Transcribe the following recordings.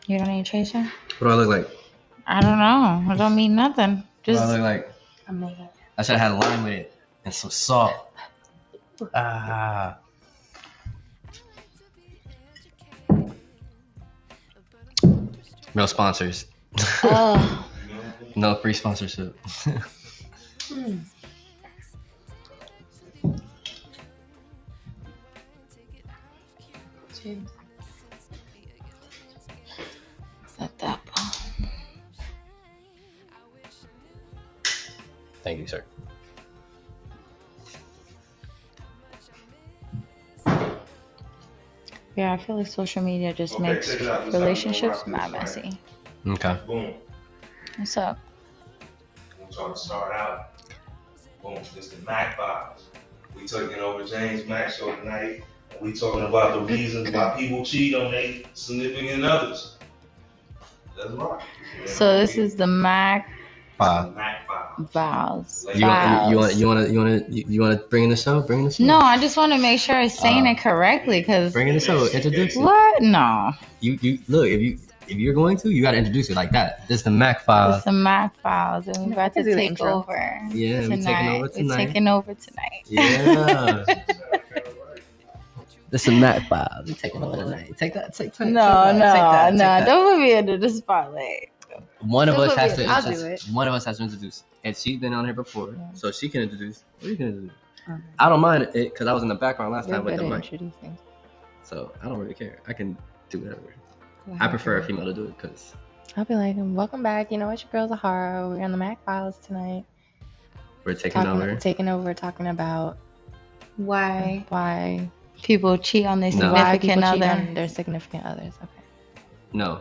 You don't need a chaser? What do I look like? I don't know. It don't mean nothing. What Just do I look like? I make it. I should have had a lime with it and some salt. Ah. No sponsors. Oh. No free sponsorship. Set that. Thank you, sir. Yeah, I feel like social media just makes relationships mad messy. Okay. Boom. What's up? I'm trying to start out. Boom. It's the Mac Files. We taking over James Mack show tonight. And we talking about the reasons why people cheat on their significant others. That's right. So this is the Mac Five. Mac Files. Vows. You want to bring in the show? Bring in the show. No, I just want to make sure I'm saying it correctly because Bring in the show. Introduce it. what? No. You look if you're going to, you got to introduce it like that. This is the Mac Files. It's the Mac Files, and we're about to take over. Yeah, we're taking over tonight. We're taking over tonight. Yeah. This is Mac Files. We're taking over tonight. Take that. No. Don't put me into the spotlight. One of us has to. I'll do it. One of us has to introduce, and she's been on here before, so she can introduce. Or you can introduce. I don't mind it because I was in the background last time with the mic, so I don't really care. I can do whatever. I prefer a female to do it because I'll be like, welcome back. You know, it's your girl Zahara. We're on the Mac Files tonight. we're taking over. Talking about Why people cheat on their why significant people cheat other? on their significant others. Okay. No.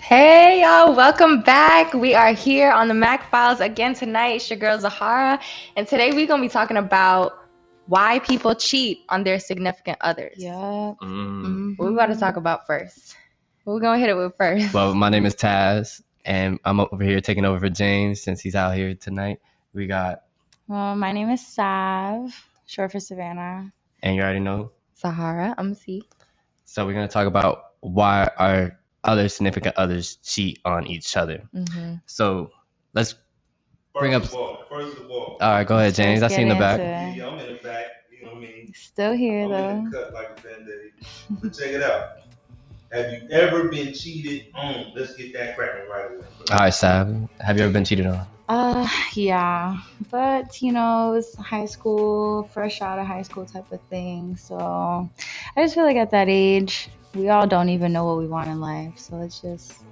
Hey y'all, welcome back. We are here on the Mac Files again tonight. It's your girl Zahara, and today we're gonna be talking about why people cheat on their significant others. Yeah. What we about to talk about first? What we gonna hit it with first? Well, my name is Taz, and I'm over here taking over for James since he's out here tonight. We got. Well, my name is Sav, short for Savannah. And you already know. Zahara, I'm C. So we're gonna talk about why our other significant others cheat on each other. Mm-hmm. So let's bring up. First of all. All right, go ahead, James. I see in the back. Yeah, I'm in the back. You know what I mean? Still here I'm though. in the cut like a Band-Aid. But check it out. Have you ever been cheated on? Let's get that cracking right away. All right, Sav. Have you ever been cheated on? Yeah, but you know, it was high school, fresh out of high school type of thing. So I just feel like at that age, we all don't even know what we want in life. So it's just,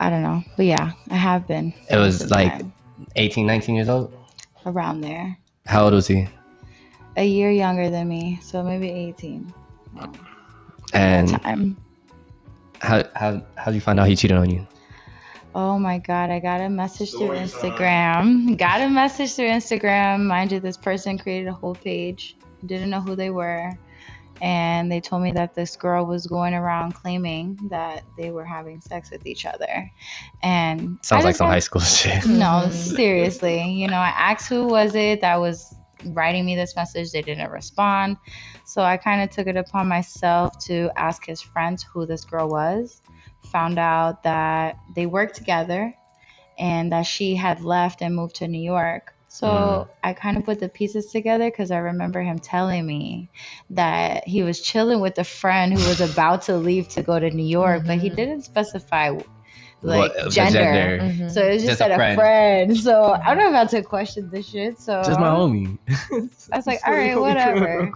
I don't know. But yeah, I have been. It was like 18, 19 years old? Around there. How old was he? A year younger than me, so maybe 18. And Time. how did you find out he cheated on you? Oh my God, I got a message through Instagram. Mind you, this person created a whole page. Didn't know who they were. And they told me that this girl was going around claiming that they were having sex with each other. And sounds like some high school shit. No, seriously. You know, I asked who was it that was writing me this message. They didn't respond. So I kind of took it upon myself to ask his friends who this girl was. Found out that they worked together and that she had left and moved to New York. So I kind of put the pieces together because I remember him telling me that he was chilling with a friend who was about to leave to go to New York, but he didn't specify like gender. So it was just said a friend. So I'm not about to question this shit. So just my homie. I was like, all right, whatever.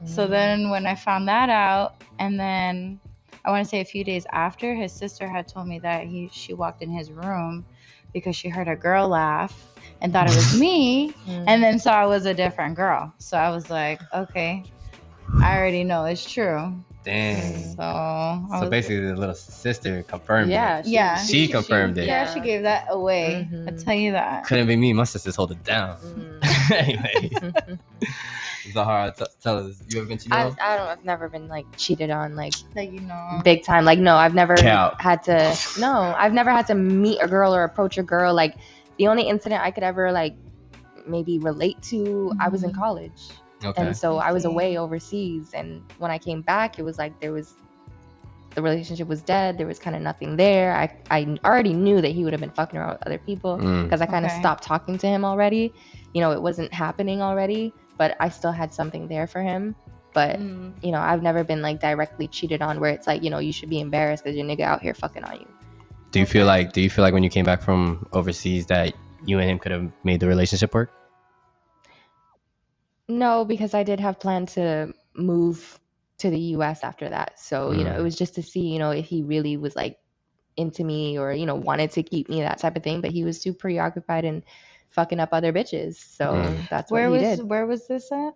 So then when I found that out, and then I want to say a few days after, his sister had told me that she walked in his room because she heard a girl laugh and thought it was me, and then saw it was a different girl. So I was like, okay, I already know it's true. Dang. So basically, the little sister confirmed it. Yeah, She confirmed it. Yeah, she gave that away. Mhm. I tell you that. Couldn't be me. My sisters hold it down. Anyway, Zahara, tell us, you ever been cheated on? I've never been like cheated on like Like, you know, big time. Like no, I've never Count. had to. No, I've never had to meet a girl or approach a girl. Like the only incident I could ever like maybe relate to, I was in college. Okay. And so I was see. away overseas, and when I came back, it was like the relationship was dead. There was kind of nothing there. I already knew that he would have been fucking around with other people because I kind of Okay. stopped talking to him already. You know, it wasn't happening already, but I still had something there for him. But you know, I've never been like directly cheated on where it's like, you know, you should be embarrassed because your nigga out here fucking on you. Do you feel like when you came back from overseas that you and him could have made the relationship work? No, because I did have planned to move to the US after that. So, you know, it was just to see, you know, if he really was like into me or, you know, wanted to keep me, that type of thing. But he was too preoccupied in fucking up other bitches. So that's what he did. Where was this at?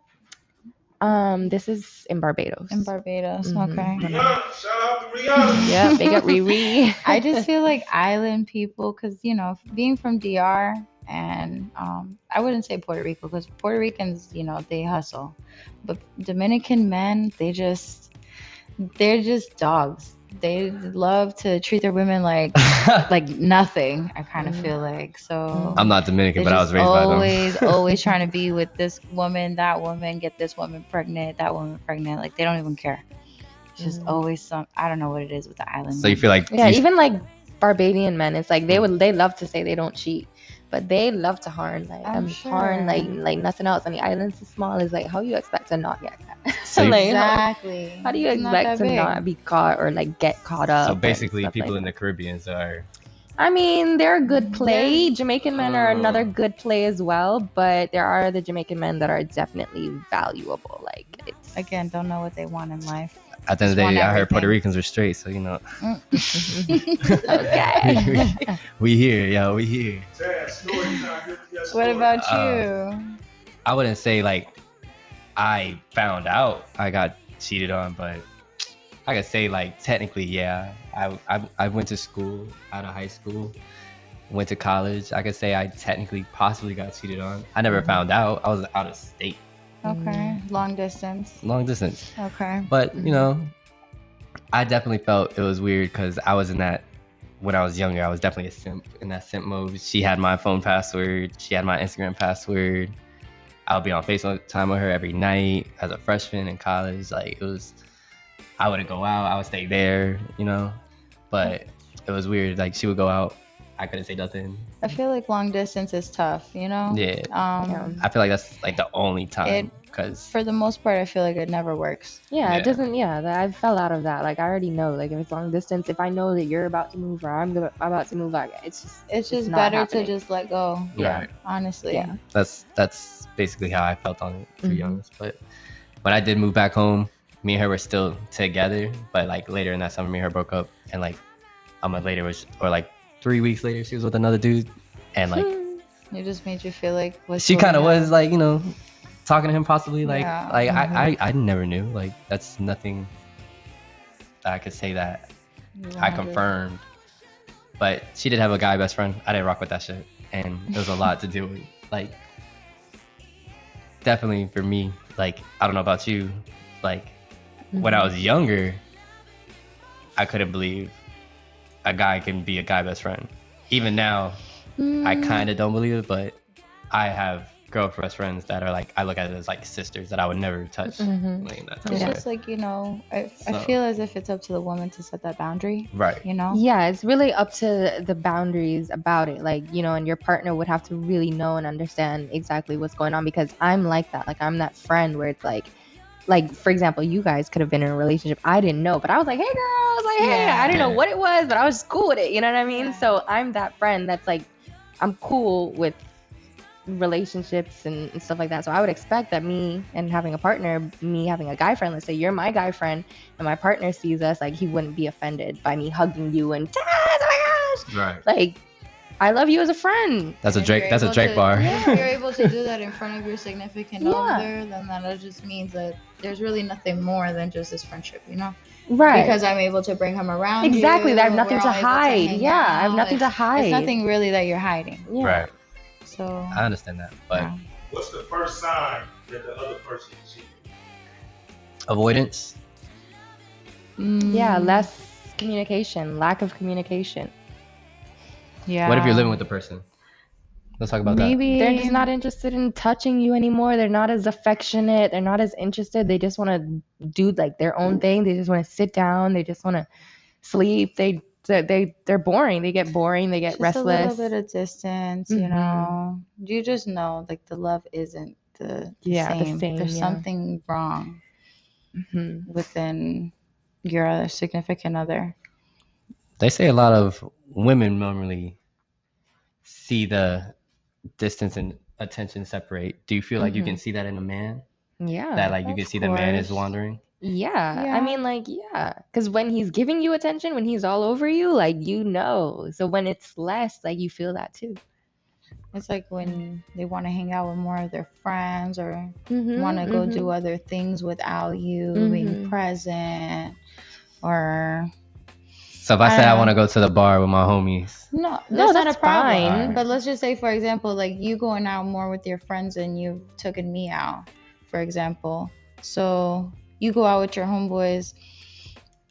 This is in Barbados. In Barbados. Mhm. Okay. Rihanna, shout out to Rihanna. Yeah, big up Riri. I just feel like island people, because, you know, being from DR and I wouldn't say Puerto Rico, because Puerto Ricans, you know, they hustle, but Dominican men, they're just dogs. They love to treat their women like nothing. I kind of feel like so. I'm not Dominican, but I was they're raised just by them. always trying to be with this woman, that woman, get this woman pregnant, that woman pregnant. Like they don't even care. It's just always some. I don't know what it is with the island. So you feel like even like Barbadian men, it's like they love to say they don't cheat, but they love to harm. Like I'm harm sure. like nothing else. And the island's so small. It's like how you expect to not get caught? So you- Like, Exactly. How do you It's not expect that to big. not be caught or like get caught up? So and basically, stuff people like in that? the Caribbean are. I mean, they're a good play. Jamaican men are Oh. another good play as well, but there are the Jamaican men that are definitely valuable. Like it's Again, don't know what they want in life. At the end of the Just day, want I heard Puerto everything. Ricans were straight, so you know. okay. We here, yo, we here. Damn, story time. Give me that What story. about you? I wouldn't say like I found out I got cheated on, but I could say like technically, yeah. I went to school out of high school, went to college. I could say I technically possibly got cheated on. I never found out. I was out of state, Okay. Long distance. long distance. Okay. But you know, I definitely felt it was weird because I was in that when I was younger. I was definitely a simp in that simp mode. She had my phone password. She had my Instagram password. I would be on FaceTime with her every night as a freshman in college. Like it was, I wouldn't go out. I would stay there, you know. But it was weird. Like she would go out. I couldn't say nothing. I feel like long distance is tough, you know? Yeah. Yeah. I feel like that's like the only time because For the most part, I feel like it never works. Yeah, Yeah. it doesn't. Yeah, I fell out of that. Like I already know. Like if it's long distance, if I know that you're about to move or I'm about to move, like It's just not better happening. to just let go. Yeah. Right. Honestly. Yeah. that's basically how I felt on it, to be Mhm. honest. But when I did move back home, me and her were still together. But like later in that summer, me and her broke up, and like a month later or like 3 weeks later, she was with another dude, and like It just made you feel like what's she going kind of on? was like, you know, talking to him possibly like Yeah. I never knew. Like that's nothing that I could say that I confirmed. But she did have a guy best friend. I didn't rock with that shit, and there was a lot to deal with. Like definitely for me, like I don't know about you, like when I was younger, I couldn't believe a guy can be a guy best friend. Even now, I kind of don't believe it, but I have girl best friends that are like I look at it as like sisters that I would never touch. Like, that type It's of just way. like, you know, I So- feel as if it's up to the woman to set that boundary, Right. you know? Yeah, it's really up to the boundaries about it. Like, you know, and your partner would have to really know and understand exactly what's going on because I'm like that. Like, I'm that friend where it's like, for example, you guys could have been in a relationship. I didn't know, but I was like, hey, girl. I was like, hey, Yeah. I didn't know what it was, but I was just cool with it. You know what I mean? Yeah. So I'm that friend that's like, I'm cool with relationships and stuff like that. So I would expect that me and having a partner, me having a guy friend, let's say you're my guy friend and my partner sees us, like he wouldn't be offended by me hugging you and oh my gosh. Right. Like I love you as a friend. That's a Drake bar. Yeah, if you're able to do that in front of your significant Yeah. other, then that just means that there's really nothing more than just this friendship, you know? Right. Because I'm able to bring him around. Exactly. You, I have nothing we're to all able hide. hang Yeah, I have out. nothing to hide. It's nothing really that you're hiding. Yeah. Right. So I understand that, but yeah. What's the first sign that the other person is cheating? avoidance. Yeah, less communication, lack of communication. Yeah. What if you're living with the person? Let's talk about Maybe They're just not interested in touching you anymore. They're not as affectionate. They're not as interested. They just want to do like their own thing. They just want to sit down. They just want to sleep. They're boring. They get boring. They get just restless. a little bit of distance, you know. You just know like the love isn't the same. There's something wrong within your other significant other. They say a lot of women normally see the distance and attention separate. Do you feel like you can see that in a man? Yeah. That like you can see the man is wandering? Yeah. I mean, like, yeah. Because when he's giving you attention, when he's all over you, like, you know. So when it's less, like, you feel that too. It's like when they want to hang out with more of their friends or want to go do other things without you being present. Or so if I say I want to go to the bar with my homies. No, that's not a problem. Fine. But let's just say, for example, like you going out more with your friends and you've taken me out, for example. So you go out with your homeboys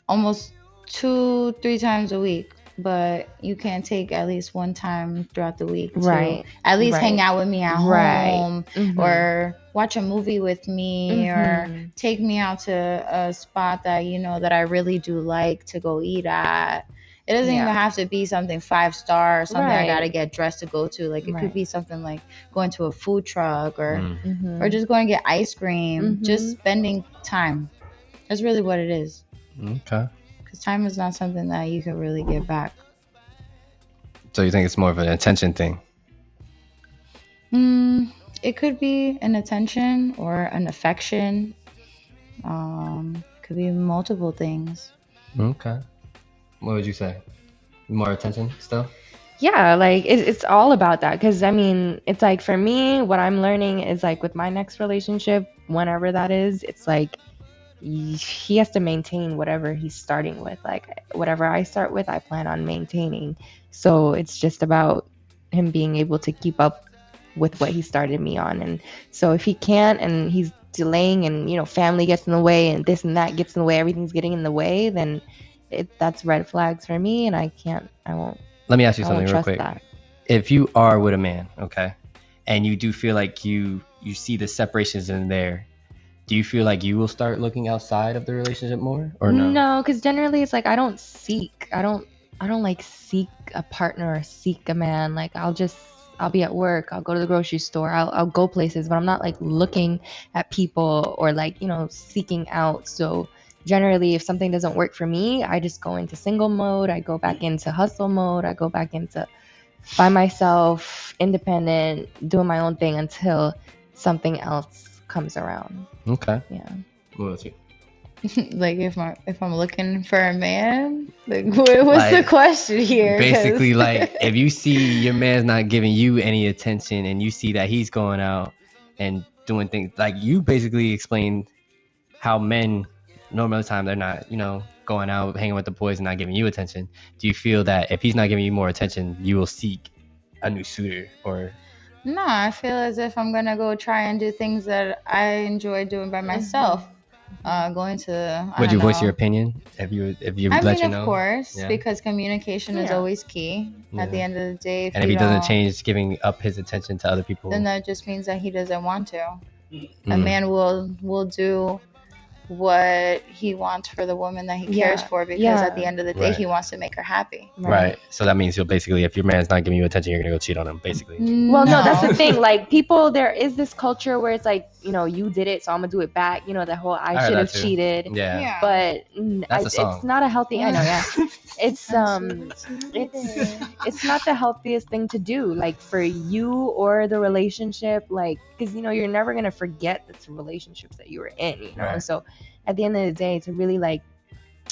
almost 2-3 times a week, but you can't take at least one time throughout the week to at least hang out with me at home or watch a movie with me or take me out to a spot that you know that I really do like to go eat at. It doesn't even have to be something 5-star or something I gotta get dressed to go to. Like it could be something like going to a food truck or just going to get ice cream. Just spending time. That's really what it is. Okay. Because time is not something that you can really get back. So you think it's more of an attention thing? It could be an attention or an affection. Could be multiple things. Okay. What would you say? More attention still? Yeah, like it's all about that. Because I mean, it's like for me, what I'm learning is like with my next relationship, whenever that is, it's like he has to maintain whatever he's starting with. Like whatever I start with, I plan on maintaining. So it's just about him being able to keep up with what he started me on. And so if he can't and he's delaying and you know family gets in the way and this and that gets in the way, everything's getting in the way, then that's red flags for me, and I won't. Let me ask you something real quick. That. If you are with a man, okay, and you do feel like you see the separations in there, do you feel like you will start looking outside of the relationship more, or no? No, because generally it's like I don't like seek a partner or seek a man. Like I'll be at work, I'll go to the grocery store, I'll go places, but I'm not like looking at people or like you know seeking out. So generally, if something doesn't work for me, I just go into single mode. I go back into hustle mode. I go back into by myself, independent, doing my own thing until something else comes around. Okay. Yeah. What else? Like if I'm looking for a man, like what's the question here? Basically, like if you see your man's not giving you any attention and you see that he's going out and doing things, like you basically explained how men normally the time they're not, you know, going out hanging with the boys and not giving you attention. Do you feel that if he's not giving you more attention, you will seek a new suitor? Or no, I feel as if I'm gonna go try and do things that I enjoy doing by myself. Going to would you voice your opinion if you I let mean, you know? Of course, because communication is always key at the end of the day. And if he doesn't change giving up his attention to other people, then that just means that he doesn't want to. A man will do what he wants for the woman that he cares for, because at the end of the day he wants to make her happy. Right. So that means you'll basically, if your man's not giving you attention, you're gonna go cheat on him, basically. Well, no, that's the thing. Like people, there is this culture where it's like, you know, you did it, so I'm gonna do it back. You know, the whole I should have cheated. Yeah. But it's not a healthy. I know. Yeah. It's it's not the healthiest thing to do. Like for you or the relationship, like because you know you're never gonna forget the relationships that you were in. You know, so at the end of the day, to really like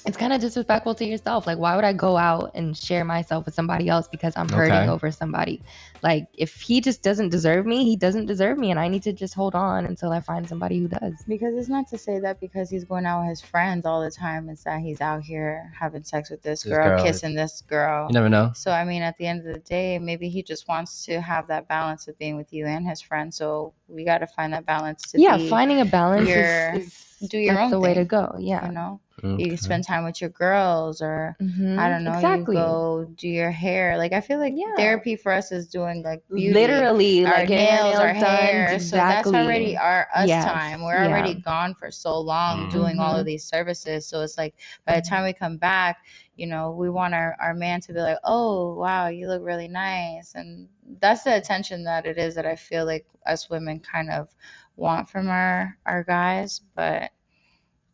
it's kind of disrespectful to yourself. Like, why would I go out and share myself with somebody else because I'm hurting over somebody? Like, if he just doesn't deserve me, he doesn't deserve me, and I need to just hold on until I find somebody who does. Because it's not to say that because he's going out with his friends all the time, it's that he's out here having sex with this girl, kissing this girl. You never know. So, I mean, at the end of the day, maybe he just wants to have that balance of being with you and his friends. So we got to find that balance to finding a balance is do your own the thing, way to go. Yeah. You know? You can spend time with your girls, or I don't know, you go do your hair. Like, I feel like therapy for us is doing like beauty, literally, our like nails, our done. hair. Exactly. So that's already us time. We're already gone for so long doing all of these services. So it's like by the time we come back, you know, we want our man to be like, oh wow, you look really nice, and that's the attention that it is that I feel like us women kind of want from our guys. But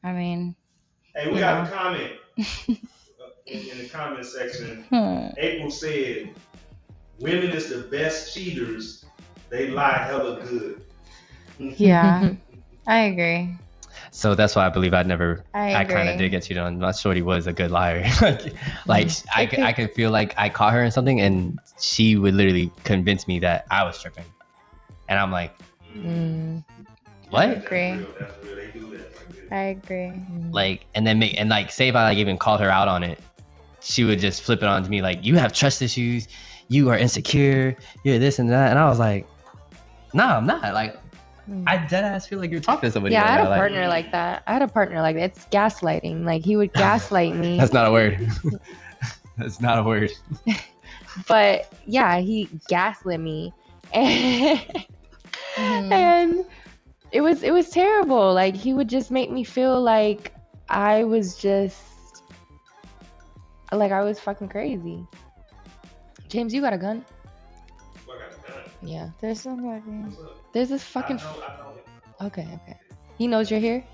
I mean. Hey, we got a comment in the comment section. April said, women is the best cheaters. They lie hella good. Yeah, I agree. So that's why I believe I kind of did get cheated on. My shorty was a good liar. I could feel like I caught her in something and she would literally convince me that I was tripping. And I'm like, what? I agree. I agree. Like, and then say if I like even called her out on it, she would just flip it on to me like, you have trust issues, you are insecure, you're this and that. And I was like, no, I'm not. Like, I dead ass feel like you're talking to somebody. Yeah, I had a partner like that. It's gaslighting. Like, he would gaslight me. That's not a word. That's not a word. But yeah, he gaslit me, and it was terrible. Like, he would just make me feel like I was fucking crazy. James, you got a gun? I got a gun. Yeah, there's somebody. There's this fucking. I know. Okay. He knows you're here.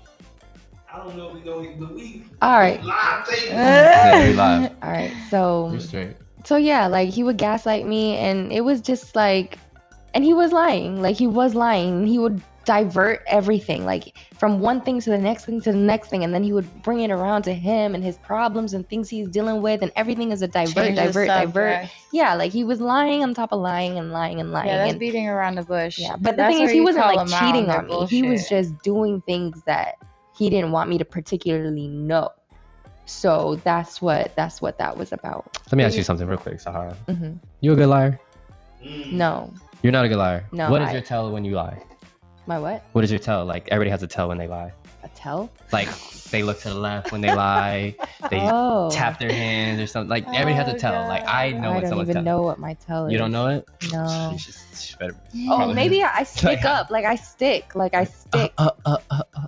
I don't know if we know it, but we. All right. Live tape. Yeah, we live. All right. So. You're straight. So yeah, like, he would gaslight me, and it was just like, and he was lying. Like, he was lying. He would divert everything, like, from one thing to the next thing to the next thing, and then he would bring it around to him and his problems and things he's dealing with, and everything is a divert. Yeah, like, he was lying on top of lying and lying and lying. Yeah, that's and beating around the bush. Yeah, but the thing is, he wasn't like cheating on me. He was just doing things that he didn't want me to particularly know. So that's what that was about. Let me ask you something real quick, Sahara. You a good liar? No. You're not a good liar. No. What is your tell when you lie? My what? What is your tell? Like, everybody has a tell when they lie. A tell? Like, they look to the left when they lie. They tap their hands or something. Like, everybody has a tell. God. Like, I know what someone's telling. I don't even know what my tell is. You don't know it? No. She better. Maybe I stick up. Like, I stick.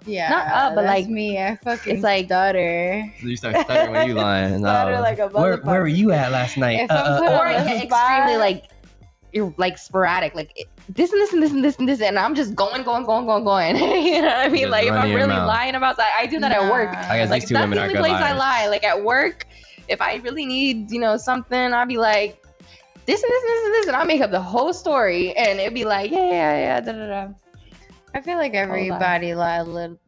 Yeah. Not up, but like me. I fucking it's like stutter. You start stuttering when you lying. Stutter like a motherfucker. Where were you at last night? Or I get extremely like, you're like sporadic, like this and this and this and this and this, and I'm just going. You know what I mean? Just like, if I'm really mouth. lying about that, I do that at work. I guess like, these two women are good liars. That's the only place I lie. Like, at work, if I really need, something, I'll be like, this and this and this and this, and I'll make up the whole story, and it'd be like, yeah, da da da. I feel like everybody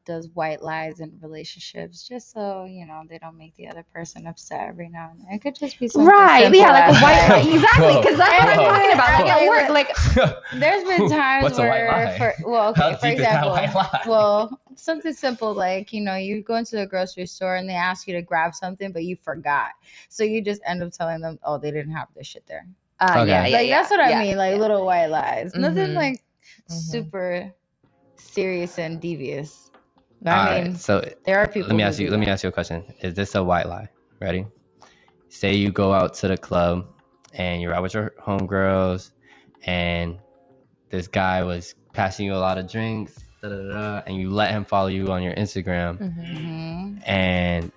does white lies in relationships, just so they don't make the other person upset every now and then. It could just be something simple, yeah, like a white lie, exactly, because that's what I'm talking about. Like, at work, like, there's been times What's where, a white lie? for example, something simple like you go into the grocery store and they ask you to grab something, but you forgot, so you just end up telling them, oh, they didn't have this shit there. That's what I mean, like little white lies, nothing like super serious and devious. I mean, so there are people. Let me ask you a question. Is this a white lie? Ready? Say you go out to the club and you're out with your homegirls, and this guy was passing you a lot of drinks, and you let him follow you on your Instagram,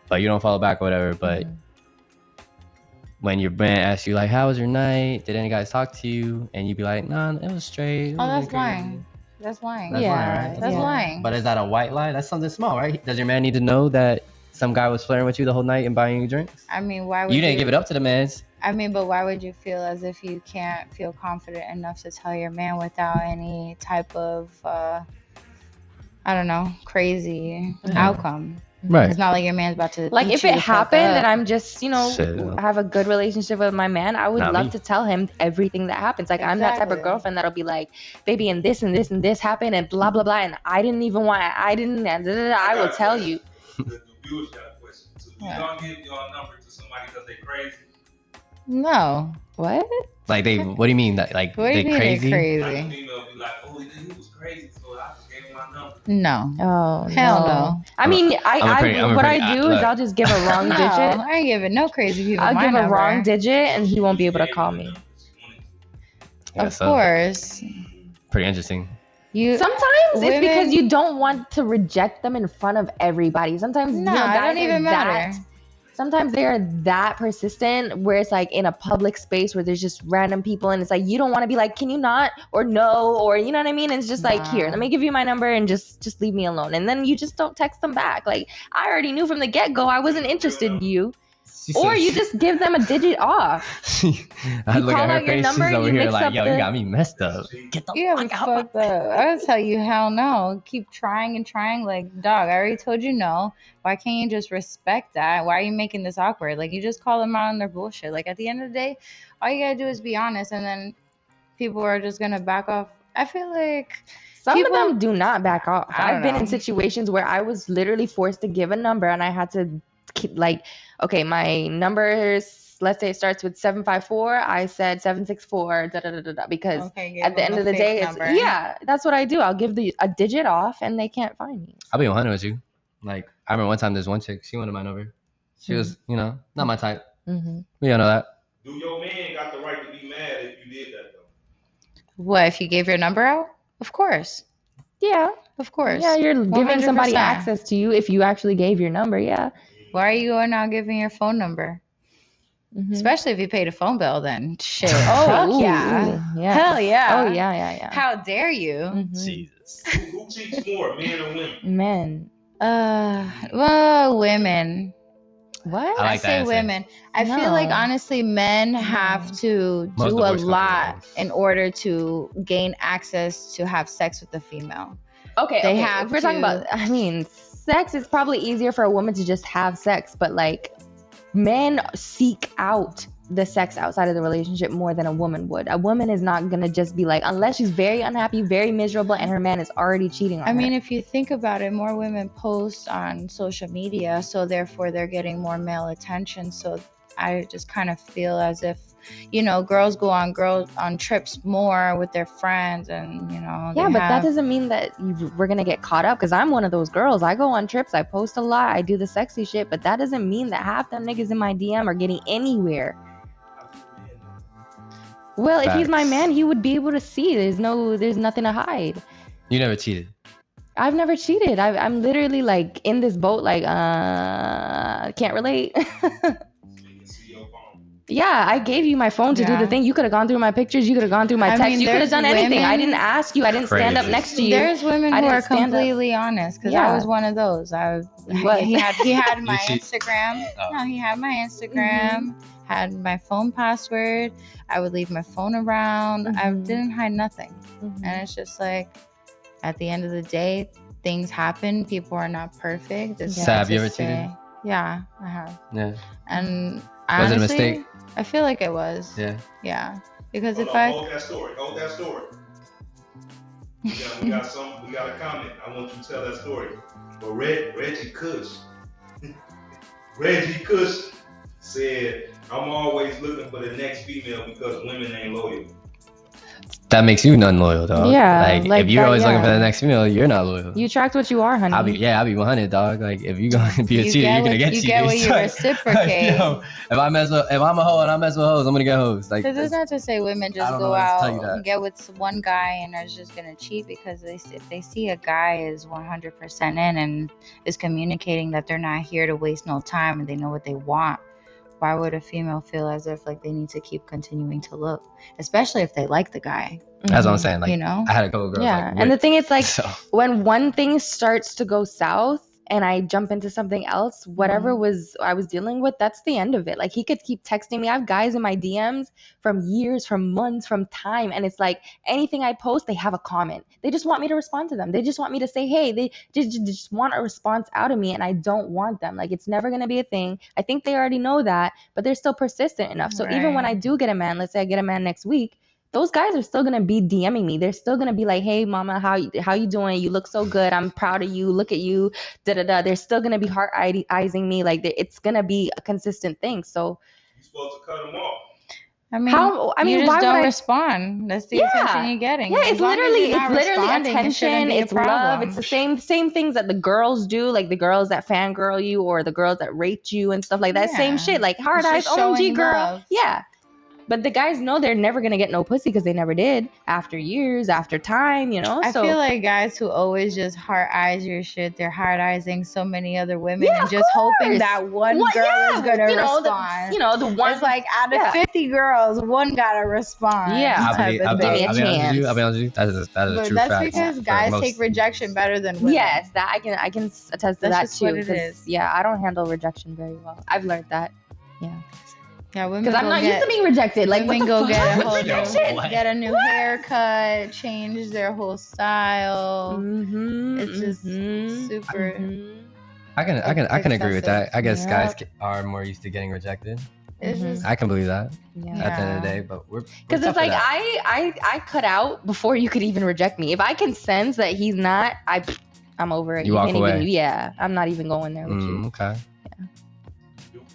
but you don't follow back or whatever. But when your man asks you like, "How was your night? Did any guys talk to you?" and you be like, "Nah, it was straight." That's lying. That's lying. That's lying, right? That's lying. But is that a white lie? That's something small, right? Does your man need to know that some guy was flirting with you the whole night and buying you drinks? I mean, why would you didn't give it up to the man? I mean, but why would you feel as if you can't feel confident enough to tell your man without any type of, crazy outcome? Right. It's not like your man's about to Like, beat if you it the fuck happened up. and I'm just, Shit. have a good relationship with my man, I would Not love me. to tell him everything that happens. Like, I'm that type of Exactly. girlfriend that'll be like, baby, and this and this and this happened and blah, blah, blah. And I didn't even want, I didn't, and I will tell you. The viewers got a question. So you don't give your number to somebody because they crazy? No. What? Like what do you mean? Like What do they you mean crazy? they're Like, the crazy? female be like, oh, he was crazy, so I just gave him my number. No. Oh, Hell no. I mean, what I do is I'll just give a wrong No, digit. I ain't giving no crazy people I'll my give a number. wrong digit and he won't be able to call me. Of course. Pretty interesting. Sometimes it's because you don't want to reject them in front of everybody. Sometimes No, guys it don't even matter. Sometimes they are that persistent where it's like in a public space where there's just random people and it's like you don't want to be like, can you not, or no, or you know what I mean? And it's just like, here, let me give you my number and just leave me alone. And then you just don't text them back. Like, I already knew from the get-go I wasn't interested in you. Or you just give them a digit off. I look call at her out your face. number, She's over you here mix like, up yo, the- you got me messed up. Get the Yeah, fuck out. fucked up. I would tell you, hell no. Keep trying and trying. Like, dog, I already told you no. Why can't you just respect that? Why are you making this awkward? Like, you just call them out on their bullshit. Like, at the end of the day, all you gotta do is be honest, and then people are just gonna back off. I feel like Some people- of them do not back off. I don't I've been know. in situations where I was literally forced to give a number and I had to keep like, okay, my numbers, let's say it starts with 754. I said 764, because at the end of the day, that's what I do. I'll give a digit off and they can't find me. I'll be 100 with you. Like, I remember one time there's one chick, she wanted my number. She was, not my type. Mm-hmm. We all know that. Do your man got the right to be mad if you did that, though? What, if you gave your number out? Of course. Yeah. Of course. Yeah, you're giving somebody 100%. access to you if you actually gave your number. Yeah. Why are you going out giving your phone number? Mm-hmm. Especially if you paid a phone bill, then shit. Oh, Fuck yeah. ooh, yeah. Hell yeah. Oh, yeah. How dare you? Mhm. Jesus. Who cheats more, men or women? Men. Well, women. What? I I like that say answer. women. I feel like No. honestly men have to Most do a divorce comes from lot men. in order to gain access to have sex with a female. Okay, They okay. have If we're talking to- about, I mean, sex is probably easier for a woman to just have sex, but like men seek out the sex outside of the relationship more than a woman would. A woman is not gonna just be like, unless she's very unhappy, very miserable, and her man is already cheating on her. I mean, if you think about it, more women post on social media, so therefore they're getting more male attention. So I just kind of feel as if, girls go on trips more with their friends, and yeah, they but that have- doesn't mean that we're gonna get caught up. Because I'm one of those girls. I go on trips, I post a lot, I do the sexy shit, but that doesn't mean that half them niggas in my DM are getting anywhere. Well, if he's my Facts. man, he would be able to see. There's nothing to hide. You never cheated. I've never cheated. I'm literally like in this boat, like, can't relate. Yeah, I gave you my phone to do the Yeah. thing. You could have gone through my pictures. You could have gone through my I text. mean, You could have there's done anything. I women- didn't ask you. I didn't stand up Crazy. next to you. There's women I who didn't are stand up. completely honest, because Yeah. I was one of those. What? He had my You cheat? Instagram. Oh. No, he had my Instagram, had my phone password. I would leave my phone around. I Mhm. didn't hide nothing. Mhm. And it's just like, at the end of the day, things happen. People are not perfect. It's Sab, not to you ever say- cheated? Yeah, I have. Yeah. And Was it a honestly, mistake? I feel like it was. Yeah. Yeah. Because Hold if on, I hold that story. We got a comment. I want you to tell that story. But Reggie Cush said, I'm always looking for the next female because women ain't loyal. That makes you non-loyal, dog. Yeah, Like, like if you're that, always looking for yeah. the next female, you're not loyal. You attract what you are, honey. I'll be 100, dog. Like, if you're gonna be a cheater, you're gonna get you cheated. get what It's you like- reciprocate. yo, if I'm a hoe and I mess with hoes, I'm gonna get hoes. Like, Because it's not to say women I just don't know go what to out tell you that. and get with one guy and are just gonna cheat, because if they see a guy is 100% in and is communicating that they're not here to waste no time and they know what they want, why would a female feel as if like they need to keep continuing to look, especially if they like the guy? that's what I'm saying. Like, You know? I had a couple girls. Yeah, like, and the thing is, like, so, when one thing starts to go south, and I jump into something else, whatever I was dealing with, that's the end of it. Like, he could keep texting me. I have guys in my DMs from years, from months, from time, and it's like anything I post, they have a comment. They just want me to respond to them. They just want me to say, hey, they just want a response out of me, and I don't want them. Like, it's never going to be a thing. I think they already know that, but they're still persistent enough. So even when I do get a man, let's say I get a man next week, those guys are still gonna be DMing me. They're still gonna be like, "Hey, mama, how you doing? You look so good. I'm proud of you. Look at you." Da da da. They're still gonna be heart-eying me. Like, it's gonna be a consistent thing. So you're supposed to cut them off. You just don't respond. That's the attention you're getting. Yeah, it's literally attention. It's love. It's the same things that the girls do, like the girls that fangirl you or the girls that rate you and stuff like that. Same shit. Like, hard eyes, OMG girl. Love. Yeah. But the guys know they're never going to get no pussy because they never did after years, after time, you know? I feel like guys who always just heart eyes your shit, they're heart eying so many other women and just hoping that one girl is going to respond. The one. It's like out of 50 girls, one got to respond. Yeah. Give me a chance. I'll be honest with you. That's a true fact. That's because guys take rejection better than women. Yes, that I can attest to that too. What it is. Yeah, I don't handle rejection very well. I've learned that. Yeah. Yeah, women. Because I'm not used to being rejected. Like, women go get a new haircut, change their whole style. It's just super. I can agree with that. I guess guys are more used to getting rejected. I can believe that. Yeah. At the end of the day, but we're because it's like I cut out before you could even reject me. If I can sense that he's not, I'm over it. You walk away. I'm not even going there with you. Okay.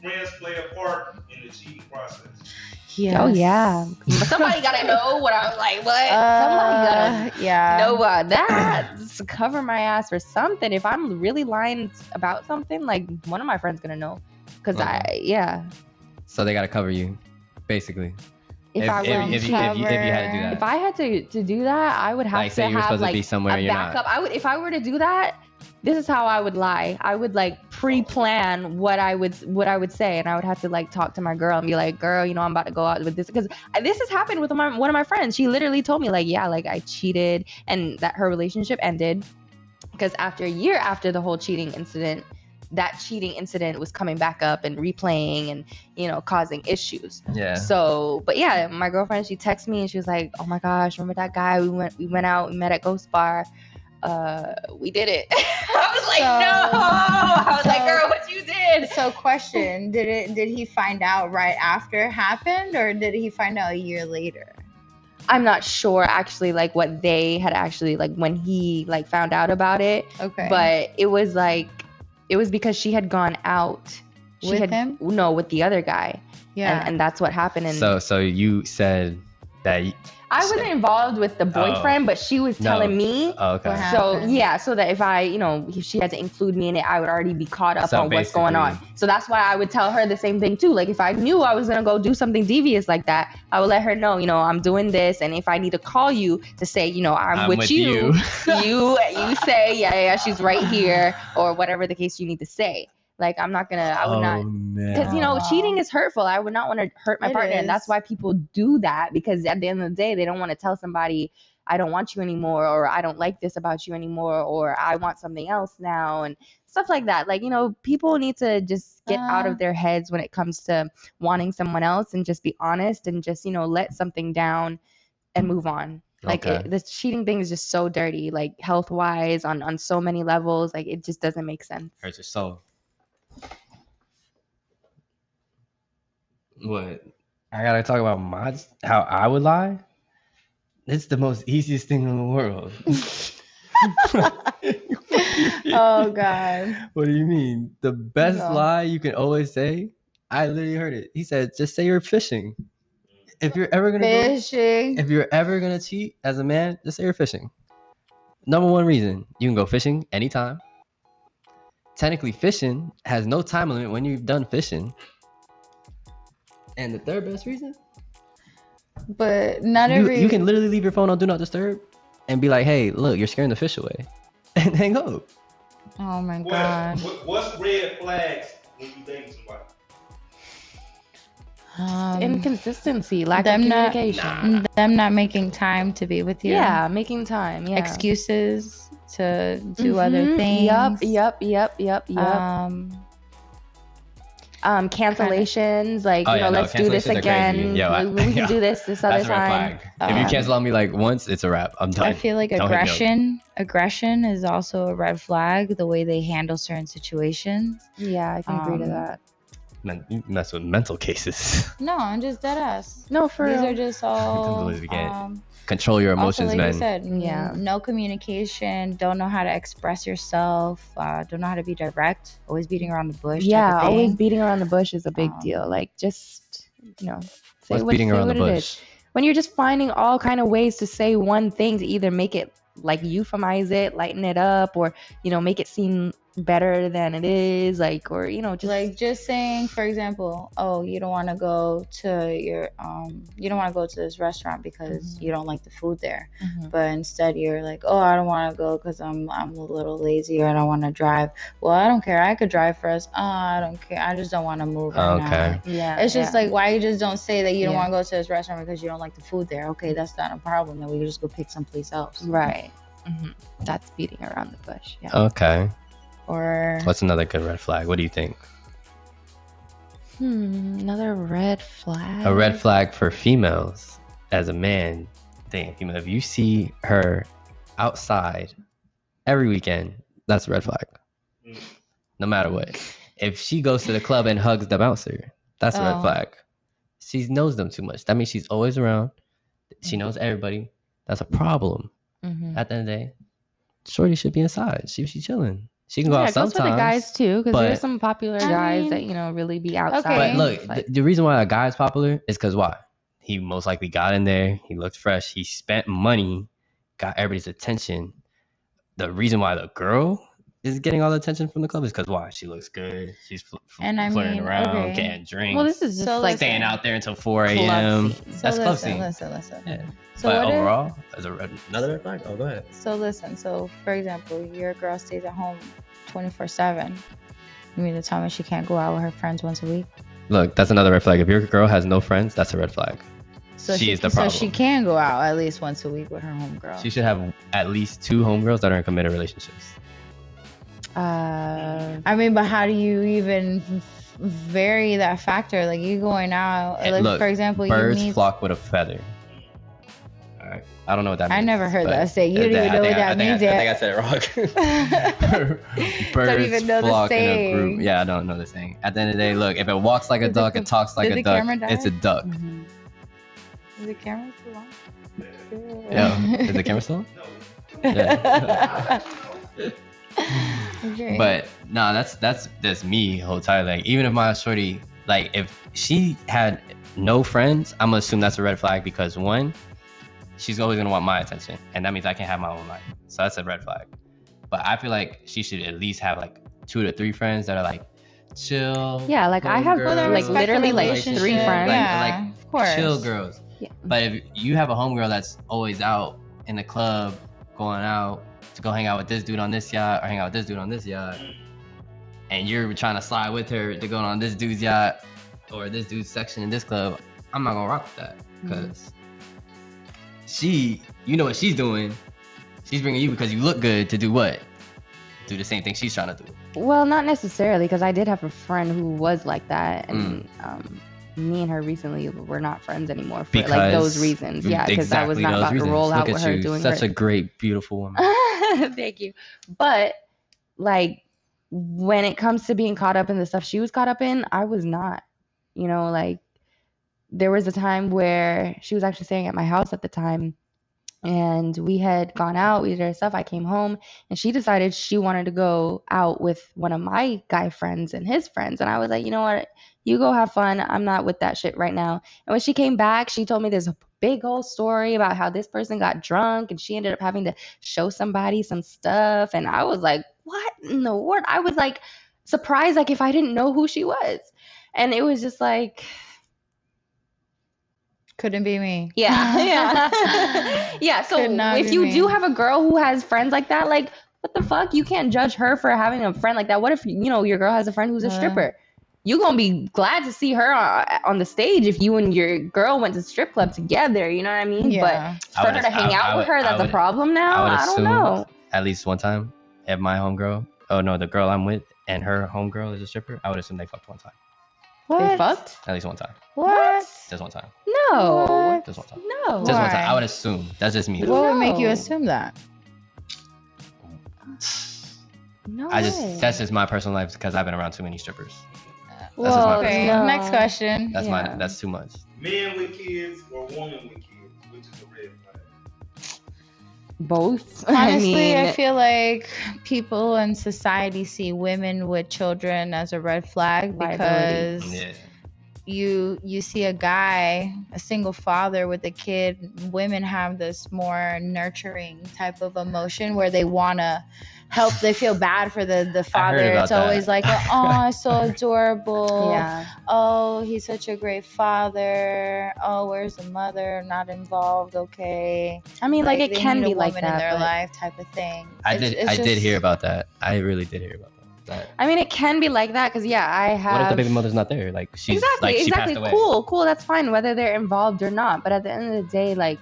Friends play a part in the cheating process. Yeah. Oh yeah. But somebody gotta know what I was like. What? Somebody gotta know that. Cover my ass for something. If I'm really lying about something, like, one of my friends gonna know. Cause So they gotta cover you, basically. If you had to do that. If I had to do that, I would have to have like a backup. If I were to do that, this is how I would lie. I would like pre-plan what I would say, and I would have to like talk to my girl and be like, girl, I'm about to go out with this, because this has happened with one of my friends. She literally told me like, yeah, like I cheated, and that her relationship ended because after a year after the whole cheating incident, that cheating incident was coming back up and replaying and causing issues. Yeah. So, but yeah, my girlfriend, she texted me and she was like, oh my gosh, remember that guy we went out, we met at Ghost Bar. We did it. I was like, no. I was like, girl, what you did? So question, did he find out right after it happened, or did he find out a year later? I'm not sure actually, like what they had actually, like when he like found out about it. Okay. But it was because she had gone out. With him? No, with the other guy. Yeah. And that's what happened. And so you said that I wasn't involved with the boyfriend, but she was telling me. Oh, okay. So yeah, so that if I, if she had to include me in it, I would already be caught up on what's going on. So that's why I would tell her the same thing too. Like if I knew I was gonna go do something devious like that, I would let her know, I'm doing this, and if I need to call you to say, I'm with you, you say, yeah, she's right here, or whatever the case you need to say. Like I would not, because cheating is hurtful. I would not want to hurt my partner, and that's why people do that, because at the end of the day, they don't want to tell somebody, I don't want you anymore, or I don't like this about you anymore, or I want something else now, and stuff like that. Like, people need to just get out of their heads when it comes to wanting someone else, and just be honest, and just, let something down and move on. Like this cheating thing is just so dirty, like health wise, on so many levels. Like it just doesn't make sense. Hurts your soul. What? I gotta talk about how I would lie? It's the most easiest thing in the world. Oh God. What do you mean? The best lie you can always say? I literally heard it. He said, just say you're fishing. If you're ever gonna cheat as a man, just say you're fishing. Number one reason, you can go fishing anytime. Technically, fishing has no time limit when you've done fishing. And the third best reason? But not you can literally leave your phone on Do Not Disturb and be like, hey, look, you're scaring the fish away. And hang up. Oh my God. What's red flags when you date somebody? Inconsistency, lack of communication. Them not making time to be with you. Yeah, making time. Yeah. Excuses. to do other things. Yep. Cancellations, like, let's do this again. We can do this other That's a red time. flag. If you cancel on me like once, it's a wrap. I'm done. I feel like aggression is also a red flag. The way they handle certain situations. Yeah, I can agree to that. You mess with mental cases. No, I'm just dead ass. No, for these real. are just all. Control your emotions, also, like man. I said, no communication. Don't know how to express yourself. Don't know how to be direct. Always beating around the bush. Yeah, always beating around the bush is a big deal. Like, just say beating around the bush? It is. When you're just finding all kind of ways to say one thing to either make it like euphemize it, lighten it up, or make it seem better than it is, like, or just like just saying, for example, oh, you don't want to go to your you don't want to go to this restaurant because you don't like the food there, but instead you're like, oh, I don't want to go because I'm a little lazy or I don't want to drive. Well, I don't care, I could drive for us. I don't care, I just don't want to move right now. Yeah, it's just like, why you just don't say that you don't want to go to this restaurant because you don't like the food there? Okay, that's not a problem, then we can just go pick someplace else. Right. That's beating around the bush. Yeah. Okay. Or what's another good red flag? What do you think? Another red flag. A red flag for females as a man. Damn, female, if you see her outside every weekend, that's a red flag. No matter what. If she goes to the club and hugs the bouncer, that's a red flag. She knows them too much. That means she's always around. She knows everybody. That's a problem. At the end of the day, shorty should be inside. She's chilling. She can go out sometimes. Goes for the guys too, because there's some popular guys that really be outside. But look, the reason why a guy is popular is because why? He most likely got in there. He looked fresh. He spent money, got everybody's attention. The reason why the girl is getting all the attention from the club is because why? She looks good. She's flirting around, getting drinks. Well, this is just like staying out there until 4 a.m. That's club scene. Listen. Yeah. So but overall, as another red flag? Oh, go ahead. So listen. So for example, your girl stays at home 24/7. You mean to tell me she can't go out with her friends once a week? Look, that's another red flag. If your girl has no friends, that's a red flag. So she's the problem. So she can go out at least once a week with her homegirl. She should have at least 2 homegirls that are in committed relationships. I mean, but how do you even vary that factor? Like, you going out, like, look, for example, birds flock with a feather. All right, I don't know what that means. I never heard that say. You don't even know what that means yet. I think I said it wrong. Birds don't even know flock in a group. Yeah, I don't know the saying. At the end of the day, look, if it walks like a duck, it talks like a duck, it's a duck. Is the camera still on? Yeah, is the camera still on? No. Yeah. Okay. But no, that's me whole time. Like, even if my shorty, like, if she had no friends, I'm gonna assume that's a red flag, because one, she's always gonna want my attention, and that means I can't have my own life. So that's a red flag. But I feel like she should at least have like 2 to 3 friends that are like chill. Yeah, like I have like literally like 3 friends. Yeah, like of course. Chill girls. Yeah. But if you have a homegirl that's always out in the club, going out to go hang out with this dude on this yacht, or hang out with this dude on this yacht, and you're trying to slide with her to go on this dude's yacht or this dude's section in this club, I'm not gonna rock with that, because she, you know what she's doing. She's bringing you because you look good to do what? Do the same thing she's trying to do. Well, not necessarily, because I did have a friend who was like that, and me and her recently were not friends anymore for like those reasons. Yeah, because I was not about to roll out with her doing such a great, beautiful woman. Thank you. But like, when it comes to being caught up in the stuff she was caught up in, I was not. You know, like, there was a time where she was actually staying at my house at the time, and we had gone out, we did our stuff. I came home, and she decided she wanted to go out with one of my guy friends and his friends. And I was like, you know what? You go have fun. I'm not with that shit right now. And when she came back, she told me this big whole story about how this person got drunk and she ended up having to show somebody some stuff. And I was like, what in the world? I was like surprised, like if I didn't know who she was. And it was just like, couldn't be me. Yeah. Yeah. So if you do have a girl who has friends like that, like, what the fuck? You can't judge her for having a friend like that. What if, your girl has a friend who's a stripper? You're going to be glad to see her on the stage if you and your girl went to strip club together. You know what I mean? Yeah. But for her to hang out with her, that's a problem now? I don't know. at least one time. If my homegirl, oh no, the girl I'm with and her homegirl is a stripper, I would assume they fucked one time. They fucked? At least one time. What? Just one time. No. What? Just one time. No. Just one time. Why? I would assume. That's just me. What would make you No. assume that? No I just way. that's just my personal life because I've been around too many strippers. That's just my Well, Okay, personal life. next question. That's Yeah. that's too much. Men with kids or women with kids, which is a red flag. Both. Honestly, I I mean, feel like people in society see women with children as a red flag Liability. because Yeah. you see a guy, a single father with a kid. Women have this more nurturing type of emotion where they want to help. They feel bad for the father. about It's always that. like, oh, it's so adorable. yeah. Oh, he's such a great father. Oh, where's the mother? Not involved. Okay. I mean, like it they can need be a like woman in that. their But, life type of thing. I It's did just- hear about that. I really did hear about that. I mean, it can be like that because I have. What if the baby mother's not there? Like she's Exactly, she exactly. passed away. Cool. That's fine whether they're involved or not. But at the end of the day, like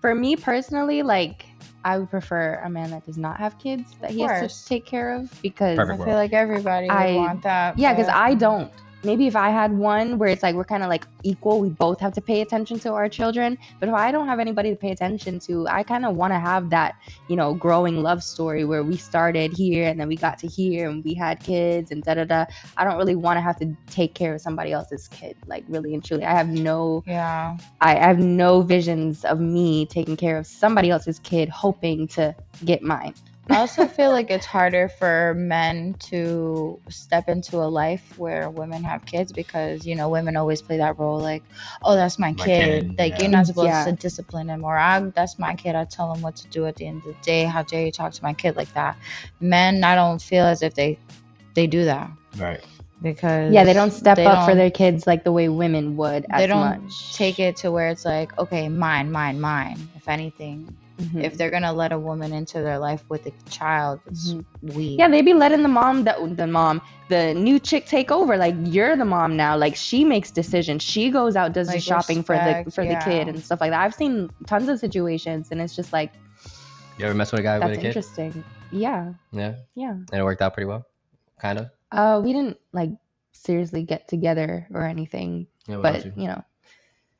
for me personally, like I would prefer a man that does not have kids that he has course. to take care of because Perfect. I feel like everybody would want that. yeah, because but- I don't. Maybe if I had one where it's like we're kind of like equal, we both have to pay attention to our children. But if I don't have anybody to pay attention to, I kind of want to have that, growing love story where we started here and then we got to here and we had kids and da da da. I don't really want to have to take care of somebody else's kid, like really and truly. I have no visions of me taking care of somebody else's kid, hoping to get mine. I also feel like it's harder for men to step into a life where women have kids because, women always play that role like, oh, that's my kid. Like, yeah. you're not supposed Yeah. to discipline him, or that's my kid. I tell him what to do at the end of the day. How dare you talk to my kid like that? Men, I don't feel as if they do that Right. because Yeah, they don't step they up for don't- their kids like the way women would as They don't much. take it to where it's like, okay, mine. If anything, Mhm. if they're gonna let a woman into their life with a child, it's weird. Yeah, they be letting the new chick take over. Like you're the mom now. Like she makes decisions. She goes out, does the Like, shopping respect, for the kid yeah. and stuff like that. I've seen tons of situations, and it's just like You ever mess with a guy that's with a kid? interesting. Yeah, Yeah. yeah. And it worked out pretty well. Kind of. We didn't like seriously get together or anything, Yeah, what but about you? you know,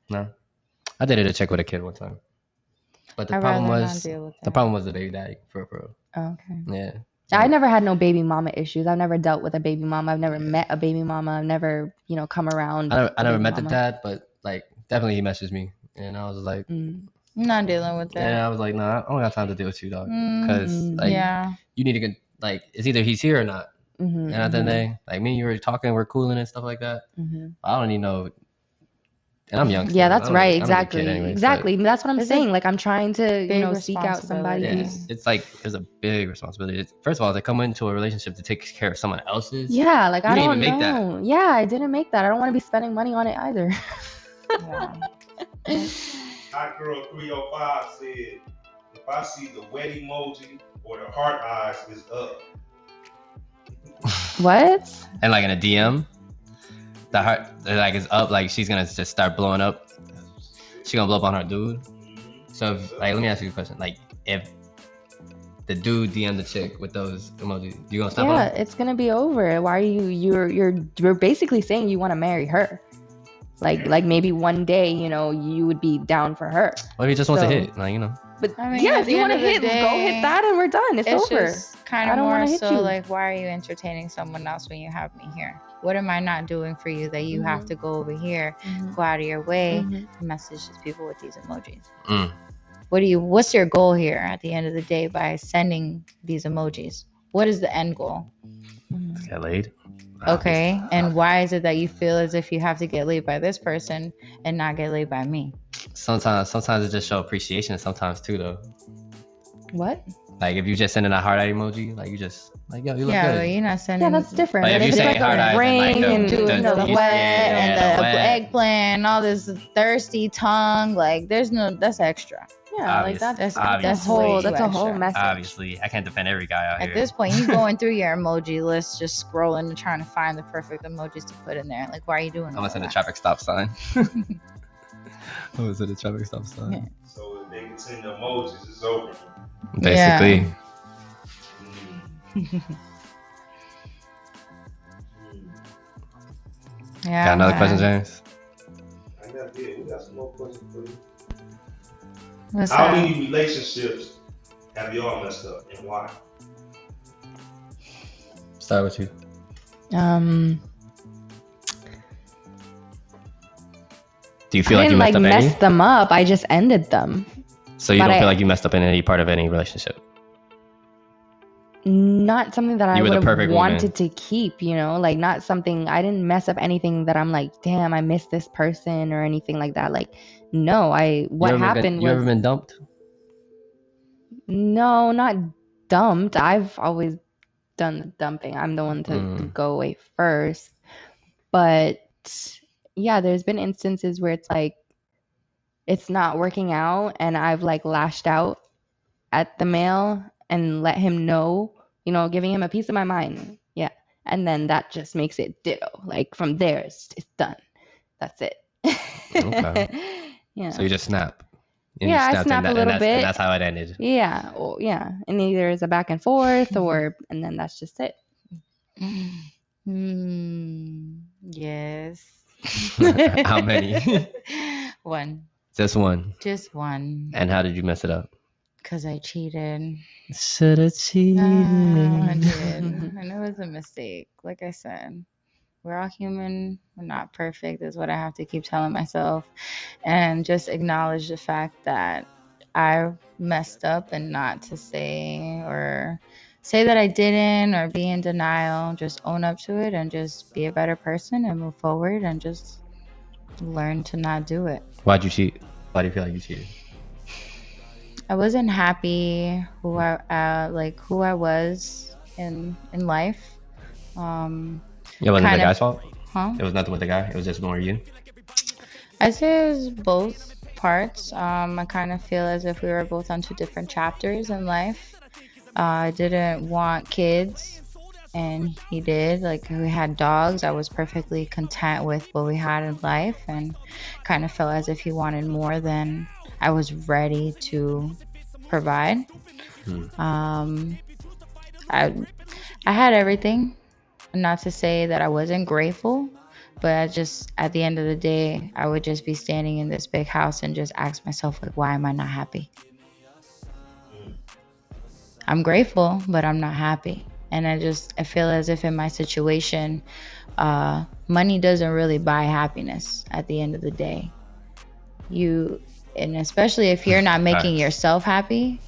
No. I dated a chick with a kid one time. But the I'd problem rather was not deal with the that. problem was the baby daddy for real. oh, okay. Yeah. I never had no baby mama issues. I've never dealt with a baby mama. I've never met a baby mama. I've never, come around. I a never baby met the mama. dad, but like definitely he messaged me, and I was like, Mm. I'm not dealing with that. and I was like, nah, I don't got time to deal with you, dog, because like Yeah. you need to get like it's either he's here or not. Mhm, And at the end of the day, like me and you were talking, we're cooling and stuff like that. mhm. I don't even know. And I'm young. Yeah, so that's I'm right. a kid Exactly. anyways, but Exactly. That's what I'm It's a saying. Like I'm trying to, big seek out somebody Yeah, responsibility. who's it's like there's a big responsibility. First of all, to come into a relationship to take care of someone else's. yeah, like You I didn't don't even make that. know. Yeah, I didn't make that. I don't want to be spending money on it either. Yeah. Hot Girl 305 said, if I see the wet emoji or the heart eyes, is up. What? And like in a DM, the heart like is up, like she's gonna just start blowing up. She gonna blow up on her dude. So if, like, let me ask you a question. Like if the dude DM the chick with those emojis, you gonna stop Yeah, him? it's gonna be over. Why are you're basically saying you want to marry her? Like maybe one day, you would be down for her. What if he just wants So- to hit? Like, But I mean, yeah, at if the you end want to of the hit, go day, hit that and we're done. It's over. just kind I of don't wanna more hit so you. like, why are you entertaining someone else when you have me here? What am I not doing for you that you have to go over here, go out of your way, Mhm. to message these people with these emojis? Mm. What's your goal here at the end of the day by sending these emojis? What is the end goal? Get laid. Okay, and why is it that you feel as if you have to get laid by this person and not get laid by me? Sometimes it just show appreciation. Sometimes too, though. What? Like if you just sending a heart eye emoji, like you just like yo, you look Yeah, good. but you're not sending. Yeah, that's different. Like, if And you it's say like hard a eyes and, like, ring the- and Doing the- the you- wet yeah, and the the wet. eggplant and all this thirsty tongue. Like, that's extra. Yeah, Obvious. like that's Obvious. way that's a too whole extra. message. Obviously, I can't defend every guy out At here. this point, you going through your emoji list, just scrolling and trying to find the perfect emojis to put in there. Like, why are you doing I'm all gonna send a that? traffic stop sign. I'm gonna send a traffic stop sign. Yeah. So if they can send the emojis, it's over. Basically, Yeah. Got another question, James? I got We got some more questions for you. What's How that? many relationships have y'all messed up and why? Start with you. Do you feel like you messed up any? mess them up. I just ended them. So you don't feel like you messed up in any part of any relationship? Not something that I You were the would have perfect wanted woman. to keep, you know, like not something, I didn't mess up anything that I'm like, damn, I miss this person or anything like that. Like, no, what happened You ever was, been dumped? no, not dumped. I've always done the dumping. I'm the one to go away first. But yeah, there's been instances where it's like, it's not working out and I've like lashed out at the male and let him know, you know, giving him a piece of my mind. Yeah. And then that just makes it ditto. Like from there, it's done. That's it. Okay. Yeah. So you just snap. And I snap a little bit. And that's how it ended. Yeah. Or, yeah. And either it's a back and forth and then that's just it. Yes. How many? One. Just one. Just one. And how did you mess it up? Because I cheated. Should have cheated. I did. And it was a mistake. Like I said, we're all human. We're not perfect, is what I have to keep telling myself. And just acknowledge the fact that I messed up and not to say that I didn't or be in denial. Just own up to it and just be a better person and move forward and just learn to not do it. Why'd you cheat? Why do you feel like you cheated? I wasn't happy who I was in life. It wasn't the guy's fault? Huh? It was nothing with the guy. It was just more you. I'd say it was both parts. I kind of feel as if we were both on two different chapters in life. I didn't want kids, and he did. Like, we had dogs. I was perfectly content with what we had in life, and kind of felt as if he wanted more than I was ready to provide. I had everything. Not to say that I wasn't grateful, but I just, at the end of the day, I would just be standing in this big house and just ask myself, like, why am I not happy? I'm grateful, but I'm not happy. And I feel as if in my situation, money doesn't really buy happiness at the end of the day. And especially if you're not making yourself happy,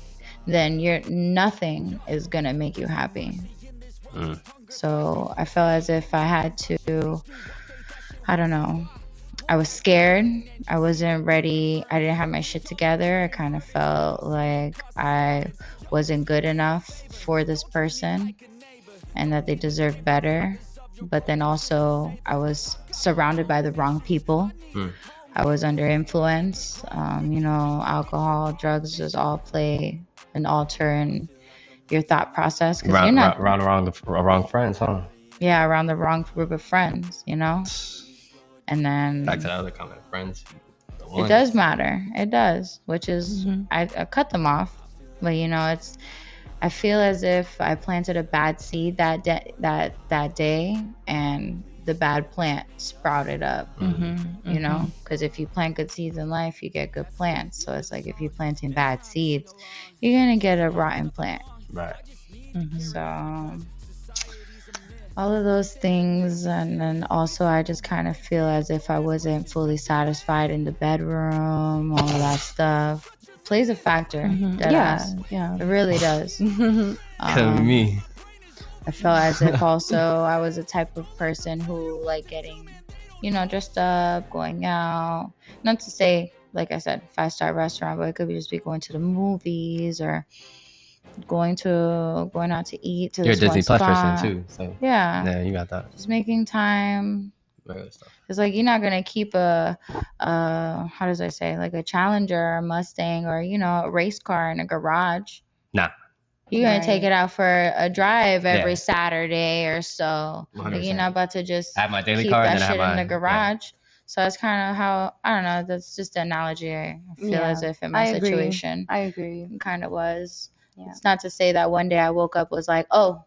then nothing is gonna make you happy. So I felt as if I had to, I don't know, I was scared. I wasn't ready. I didn't have my shit together. I kind of felt like I wasn't good enough for this person and that they deserved better. But then also I was surrounded by the wrong people. I was under influence. Alcohol, drugs just all play an alter in your thought process. Around the wrong friends, huh? Yeah, around the wrong group of friends, you know? And then back to the other comment, friends. It does matter. It does, which is I cut them off. But I feel as if I planted a bad seed that day, and the bad plant sprouted up. You know, because if you plant good seeds in life, you get good plants. So it's like if you're planting bad seeds, you're gonna get a rotten plant. Right. So all of those things, and then also I just kind of feel as if I wasn't fully satisfied in the bedroom. All of that stuff plays a factor. Yeah, it really does. Me. I felt as if also I was a type of person who like getting, dressed up, going out. Not to say, like I said, 5-star restaurant, but it could just be going to the movies or going out to eat to You're this a Disney one Plus spot. person too, so yeah, you got that. Just making time. Regular stuff. It's like you're not gonna keep a how does I say, like a Challenger, a Mustang, or a race car in a garage. Nah. You're gonna take it out for a drive every Saturday or so. 100%. Like, you're not about to just I have my daily keep car, that and then I shit have in the garage. Yeah. So that's kind of how, I don't know. That's just the analogy I feel as if in my situation. I agree. It kind of was. Yeah. It's not to say that one day I woke up was like, oh,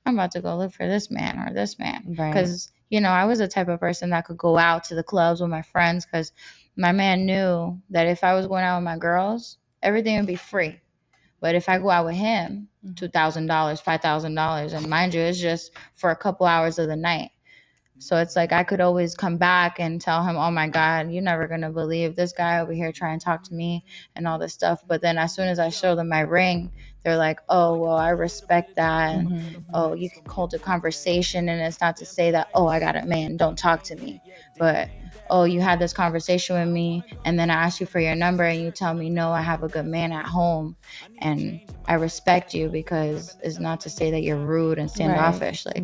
I'm about to go look for this man or this man. Right. Because, you know, I was the type of person that could go out to the clubs with my friends because my man knew that if I was going out with my girls, everything would be free. But if I go out with him, $2,000, $5,000, and mind you, it's just for a couple hours of the night. So it's like I could always come back and tell him, oh my God, you're never going to believe this guy over here trying to talk to me and all this stuff. But then as soon as I show them my ring, they're like, oh, well, I respect that. And, oh, you can hold a conversation. And it's not to say that, oh, I got a man, don't talk to me. But, oh, you had this conversation with me. And then I asked you for your number and you tell me, no, I have a good man at home. And I respect you because it's not to say that you're rude and standoffish. Like,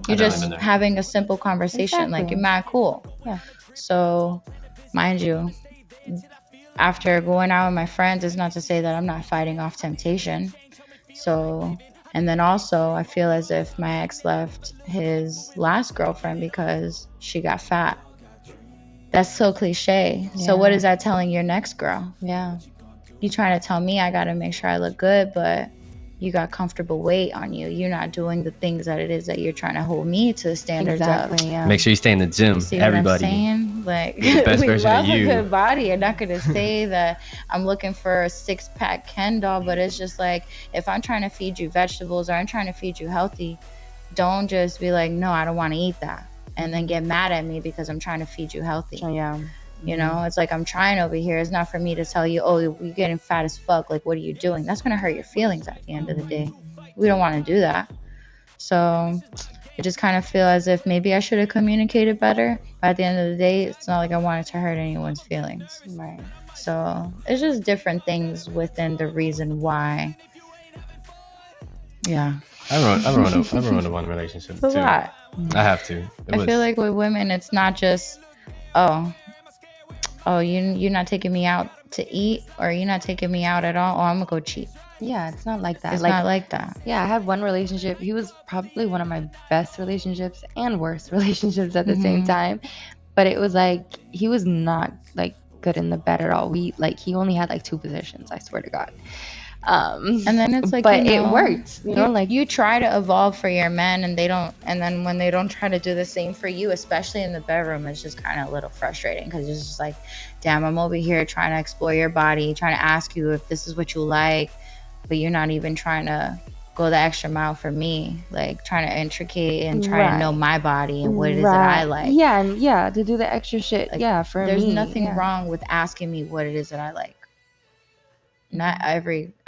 you're just having a simple conversation. Like, you're mad cool. Yeah. So, mind you, after going out with my friends, it's not to say that I'm not fighting off temptation. So, and then also, I feel as if my ex left his last girlfriend because she got fat. That's so cliche. Yeah. So what is that telling your next girl? Yeah. You trying to tell me I got to make sure I look good, but you got comfortable weight on you. You're not doing the things that it is that you're trying to hold me to the standards of. Yeah. Make sure you stay in the gym. See everybody. What I'm saying? Like, the best we version love of you. a good body. I'm not going to say that I'm looking for a six-pack Ken doll, but it's just like, if I'm trying to feed you vegetables or I'm trying to feed you healthy, don't just be like, no, I don't want to eat that. And then get mad at me because I'm trying to feed you healthy. Yeah. You know, it's like I'm trying over here. It's not for me to tell you, oh, you're getting fat as fuck. Like, what are you doing? That's going to hurt your feelings at the end of the day. We don't want to do that. So I just kind of feel as if maybe I should have communicated better. But at the end of the day, it's not like I wanted to hurt anyone's feelings. Right. So it's just different things within the reason why. Yeah. I've ruined one relationship It's a lot. I have to. I feel like with women, it's not just, oh, you're not taking me out to eat, or you're not taking me out at all, or I'm gonna go cheat. Yeah, it's not like that. It's not like that. Yeah, I had one relationship. He was probably one of my best relationships and worst relationships at the same time. But it was like, he was not like good in the bed at all. He only had like 2 positions, I swear to God. And then it's like, but it worked, you know, like you try to evolve for your men and they don't, and then when they don't try to do the same for you, especially in the bedroom, it's just kind of a little frustrating because it's just like, damn, I'm over here trying to explore your body, trying to ask you if this is what you like, but you're not even trying to go the extra mile for me, like trying to intricate and try to know my body and what it is that I like. Yeah, and to do the extra shit. Like, for there's me, nothing wrong with asking me what it is that I like. I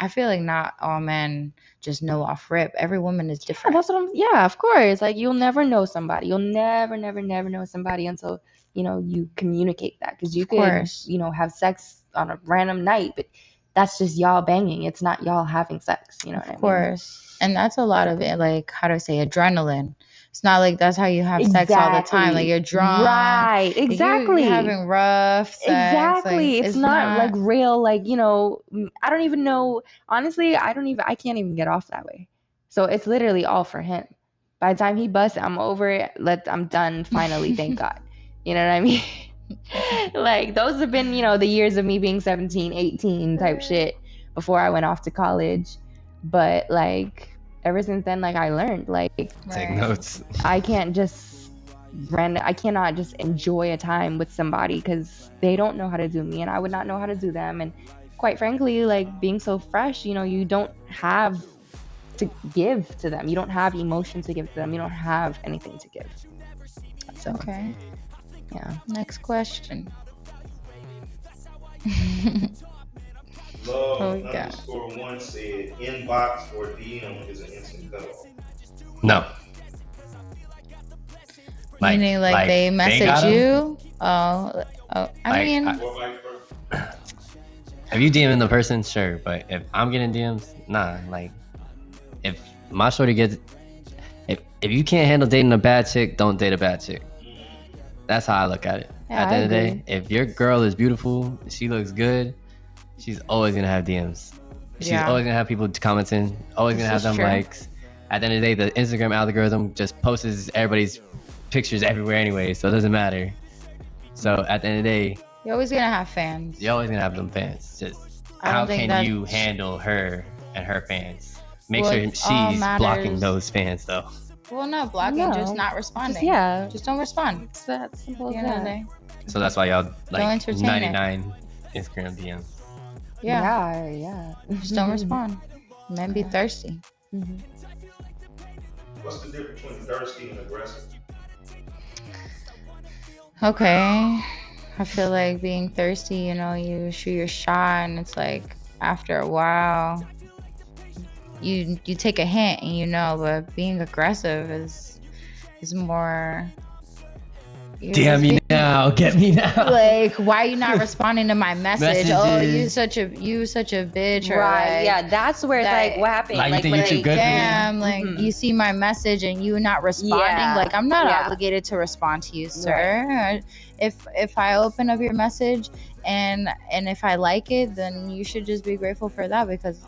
feel like not all men just know off rip. Every woman is different. Of course. Like, you'll never know somebody. You'll never know somebody until, you communicate that. Because you could, have sex on a random night, but that's just y'all banging. It's not y'all having sex. You know what I mean? Of course. And that's a lot of it, like, how do I say, adrenaline. It's not like that's how you have sex all the time. Like, you're drunk. Right. Exactly. You're having rough sex. Exactly. Like, it's not like real, like, I don't even know. Honestly, I can't even get off that way. So it's literally all for him. By the time he busts, I'm over it. I'm done finally, thank God. You know what I mean? Like, those have been, the years of me being 17, 18 type shit before I went off to college. But, like, ever since then, like, I learned, like, take notes. I cannot just enjoy a time with somebody because they don't know how to do me and I would not know how to do them. And quite frankly, like, being so fresh, you don't have to give to them. You don't have emotion to give to them. You don't have anything to give. So, okay. Yeah. Next question. Love_1 said inbox or DM is an instant cutoff. No. Meaning like they message you? I mean, if you DMing the person, sure, but if I'm getting DMs, nah. Like, if my shorty gets, if you can't handle dating a bad chick, don't date a bad chick. That's how I look at it. Yeah, at the end of the day, if your girl is beautiful, she looks good, she's always gonna have DMs. She's always gonna have people commenting, always gonna have them likes. At the end of the day, the Instagram algorithm just posts everybody's pictures everywhere anyway, so it doesn't matter. So at the end of the day, you're always gonna have fans. You're always gonna have them fans. Just how can you handle her and her fans? make sure she's blocking those fans though. Well, not blocking, just not responding. Just don't respond. It's that simple as At the end of the that. day. So that's why y'all like Don't entertain 99 Instagram DMs. Yeah. Just don't respond. Men be thirsty. Mm-hmm. What's the difference between thirsty and aggressive? Okay. I feel like being thirsty, you shoot your shot and it's like after a while you take a hint and but being aggressive is more Damn me now, get me now. Like, why are you not responding to my message? Oh, you such a bitch, or right? like, Yeah, that's where it's like, what happened? Like, you think you're too good damn, like you see my message and you not responding. Yeah. Like, I'm not obligated to respond to you, sir. Right. If I open up your message and if I like it, then you should just be grateful for that, because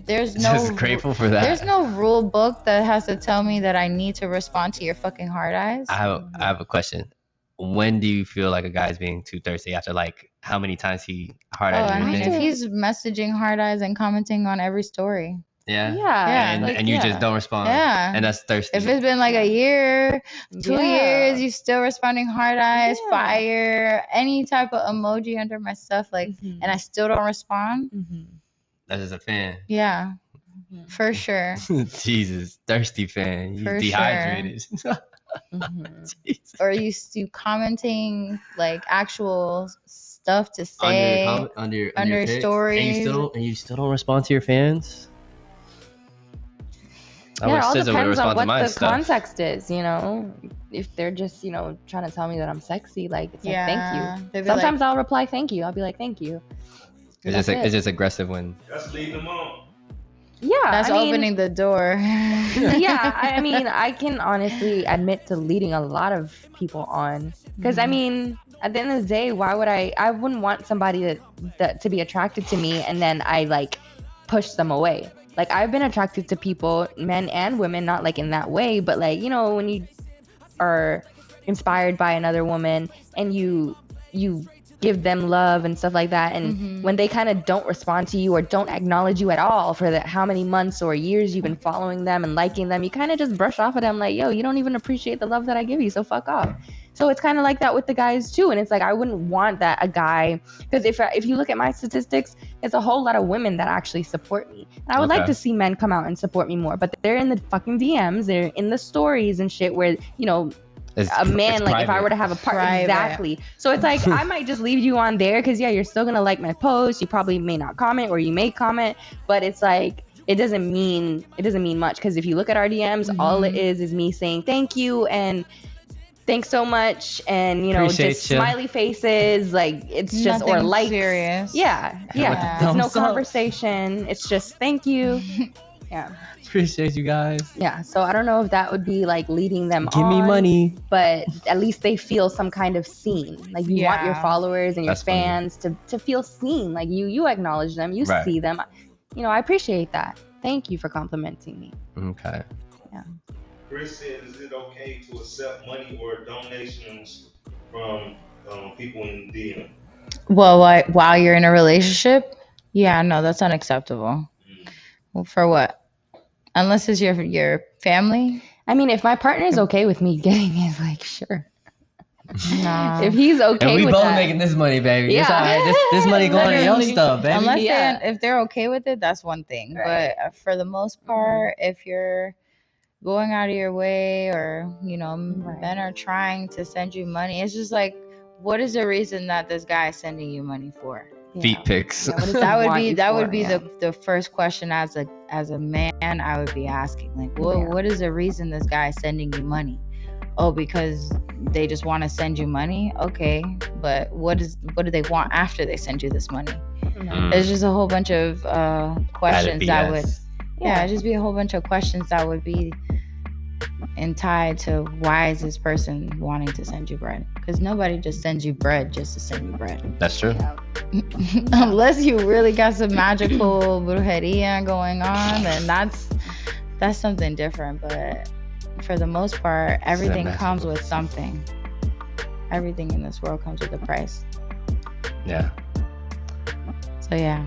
there's no just grateful for that. There's no rule book that has to tell me that I need to respond to your fucking hard eyes. I have a question. When do you feel like a guy's being too thirsty? After like how many times he hard eyes you? If he's messaging hard eyes and commenting on every story. And you just don't respond. And that's thirsty. If it's been like a year, 2 years, you still responding hard eyes, fire, any type of emoji under my stuff, like, and I still don't respond. That's just a fan. Yeah, for sure. Jesus, thirsty fan. You dehydrated. Sure. Or you commenting like actual stuff to say under your stories, and you still don't respond to your fans. It all depends on what the context is, if they're just trying to tell me that I'm sexy, like, it's like, thank you. Sometimes I'll reply thank you. I'll be like, thank you. It's just aggressive when that's leading them on. Yeah, that's opening the door. I can honestly admit to leading a lot of people on, because at the end of the day, why would I wouldn't want somebody to be attracted to me and then I like push them away. Like, I've been attracted to people, men and women, not like in that way, but like, when you are inspired by another woman and you give them love and stuff like that, and when they kind of don't respond to you or don't acknowledge you at all for how many months or years you've been following them and liking them, you kind of just brush off of them like, yo, you don't even appreciate the love that I give you, so fuck off. So it's kind of like that with the guys too, and it's like, I wouldn't want that a guy, because if you look at my statistics, it's a whole lot of women that actually support me, and I would like to see men come out and support me more, but they're in the fucking DMs, they're in the stories and shit where a man, like, if I were to have a partner, exactly. So it's like, I might just leave you on there because you're still gonna like my post. You probably may not comment, or you may comment, but it's like, it doesn't mean much, because if you look at our DMs, all it is me saying thank you and thanks so much, and just smiley faces, like, it's just nothing or likes. Serious. It's no conversation. It's just thank you. Appreciate you guys. So I don't know if that would be like leading them Give me money. But at least they feel some kind of seen. Like, you want your followers and your fans to feel seen. Like, you acknowledge them, you see them. I appreciate that. Thank you for complimenting me. Okay. Chris said, is it okay to accept money or donations from people in DM? Well, while you're in a relationship? Yeah, no, that's unacceptable. Well, for what? Unless it's your family. I mean, if my partner is okay with me getting it, like, sure. No. If he's okay and we with both that. making this money, baby. Yeah. It's all right. This money going to your stuff, baby. Unless if they're okay with it, that's one thing. Right. But for the most part, if you're going out of your way, or men are trying to send you money, it's just like, what is the reason that this guy is sending you money for? Feet pics. That would be the first question as a man I would be asking. Like, what is the reason this guy is sending you money? Oh, because they just want to send you money? Okay, but what do they want after they send you this money? There's just a whole bunch of questions that would just be a whole bunch of questions that would be tied to why is this person wanting to send you bread? Because nobody just sends you bread just to send you bread. That's true. Unless you really got some magical brujeria going on, then that's something different. But for the most part, everything comes with something. Everything in this world comes with a price. Yeah. So yeah.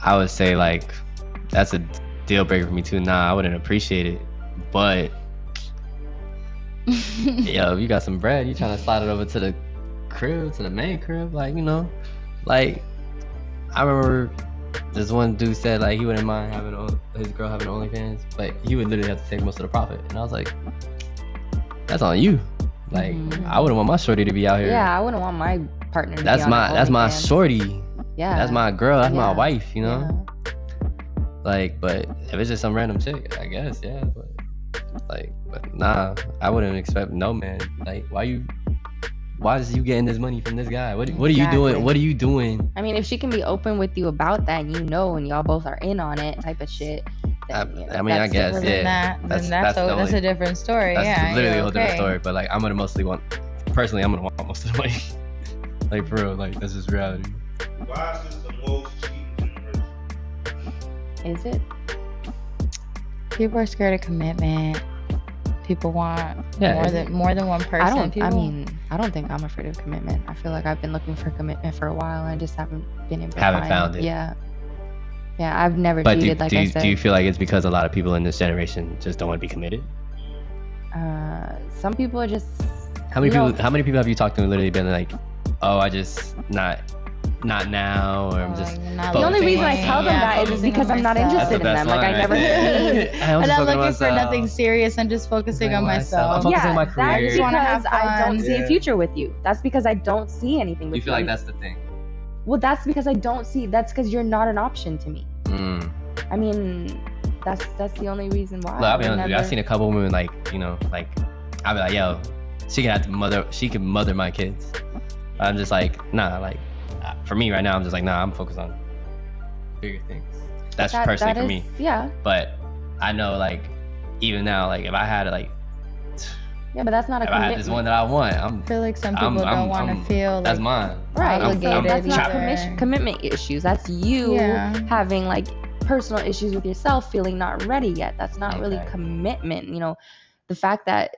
I would say, like, that's a deal breaker for me too. Nah, I wouldn't appreciate it. But yo, if you got some bread, you trying to slide it over to the crib, to the main crib, like, you know, like I remember this one dude said like he wouldn't mind having his girl having OnlyFans, but he would literally have to take most of the profit. And I was like, that's on you. Like, I wouldn't want my shorty to be out here. Yeah, I wouldn't want my partner to that's be on that's my shorty. Yeah, that's my girl. That's my wife. You know. Yeah. Like, but if it's just some random chick, I guess, yeah. But like, but nah, I wouldn't expect no man. Like, why is you getting this money from this guy? What are you doing? What are you doing? I mean, if she can be open with you about that, and and y'all both are in on it, type of shit. Then, I mean, I guess, yeah. That's a different story. That's literally a whole different story. But like, I'm gonna want most of the money. Like, for real, like that's just reality. Why is this the most cheating generation? Is it? People are scared of commitment. People want more than one person. I don't think I'm afraid of commitment. I feel like I've been looking for commitment for a while and I just haven't been able to found it. Yeah, I've never cheated. I said. Do you feel like it's because a lot of people in this generation just don't want to be committed? Some people are just. How many people have you talked to and literally been like, oh, I just not now, or I'm just. The only reason I tell them that is because I'm not interested in them. Like, I never. I'm not looking for nothing serious. I'm just focusing on myself. I'm focusing on my career. That's because I don't see a future with you. That's because I don't see anything with you. You feel like that's the thing? Well, that's because I don't see. That's because you're not an option to me. I mean, that's the only reason why. Look, I'll be honest with you. I've seen a couple women like, you know, like I'll be like, yo, she can mother my kids. I'm just like, nah, like for me right now, I'm just like, nah, I'm focused on bigger things. That's personally for me. Yeah. But I know, like, even now, like if I had like. Yeah, but that's not a commitment. I had this one that I want. I feel like some people don't want to feel like that's mine. Right. Obligated. That's not commitment issues. That's you having like personal issues with yourself, feeling not ready yet. That's not really commitment. You know, the fact that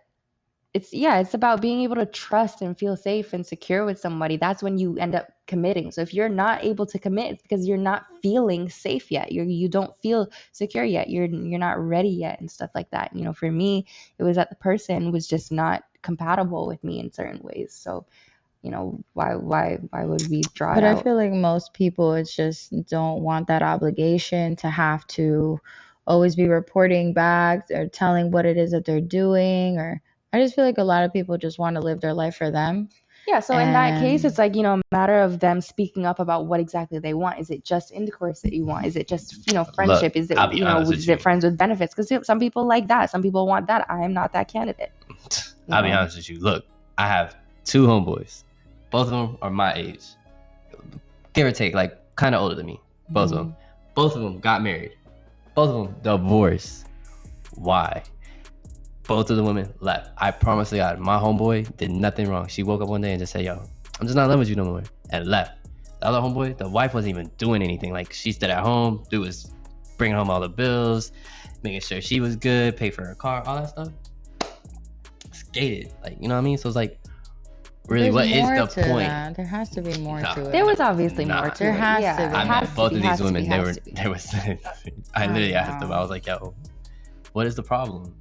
it's about being able to trust and feel safe and secure with somebody. That's when you end up committing. So if you're not able to commit, it's because you're not feeling safe yet. You don't feel secure yet. You're not ready yet and stuff like that. You know, for me, it was that the person was just not compatible with me in certain ways. So, you know, why would we draw it out? But I feel like most people, it's just don't want that obligation to have to always be reporting back or telling what it is that they're doing. Or I just feel like a lot of people just want to live their life for them. Yeah, so in that case, it's like, you know, a matter of them speaking up about what exactly they want. Is it just intercourse that you want? Is it just, you know, friendship? Is it, you know, is it friends with benefits? Because some people like that. Some people want that. I am not that candidate. I'll be honest with you. Look, I have 2 homeboys. Both of them are my age. Give or take, like, kind of older than me. Both of them. Both of them got married. Both of them divorced. Why? Both of the women left. I promise to God, my homeboy did nothing wrong. She woke up one day and just said, yo, I'm just not living with you no more. And left. The other homeboy, the wife wasn't even doing anything. Like, she stayed at home. Dude was bringing home all the bills, making sure she was good, pay for her car, all that stuff. Skated. Like, you know what I mean? So it's like, really, what is the point? That. There has to be more to it. There was obviously more to it. There has to be. I met both of these women. They were I literally asked them. I was like, yo, what is the problem?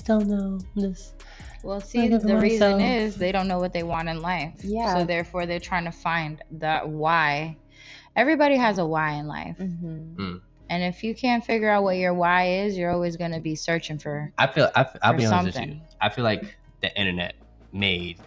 Don't know this. Well, see, the reason is they don't know what they want in life. Yeah. So therefore, they're trying to find that why. Everybody has a why in life. And if you can't figure out what your why is, you're always going to be searching for. I'll be honest with you. I feel like the internet made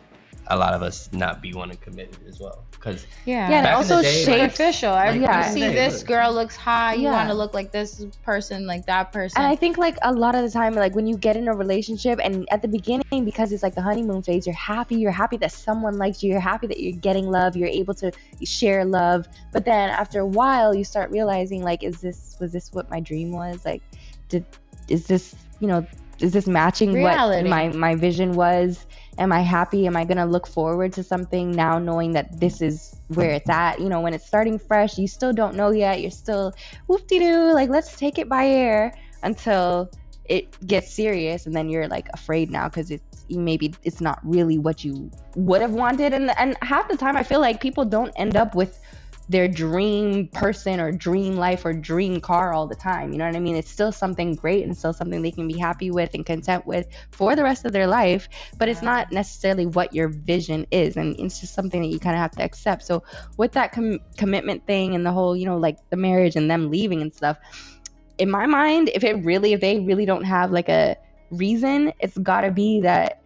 a lot of us not be wanting to commit as well. Because and also artificial. You see day, this girl looks hot, you want to look like this person, like that person. And I think like a lot of the time, like when you get in a relationship and at the beginning, because it's like the honeymoon phase, you're happy that someone likes you, you're happy that you're getting love, you're able to share love. But then after a while, you start realizing like, was this what my dream was? Like, is this matching reality? What my vision was? Am I happy? Am I going to look forward to something now knowing that this is where it's at? You know, when it's starting fresh, you still don't know yet. You're still whoop-de-doo, like, let's take it by air until it gets serious. And then you're like afraid now because it's not really what you would have wanted. And half the time I feel like people don't end up with their dream person or dream life or dream car all the time. You know what I mean? It's still something great and still something they can be happy with and content with for the rest of their life, but it's not necessarily what your vision is, and it's just something that you kind of have to accept. So with that commitment thing and the whole, you know, like the marriage and them leaving and stuff, in my mind, if they really don't have like a reason, it's got to be that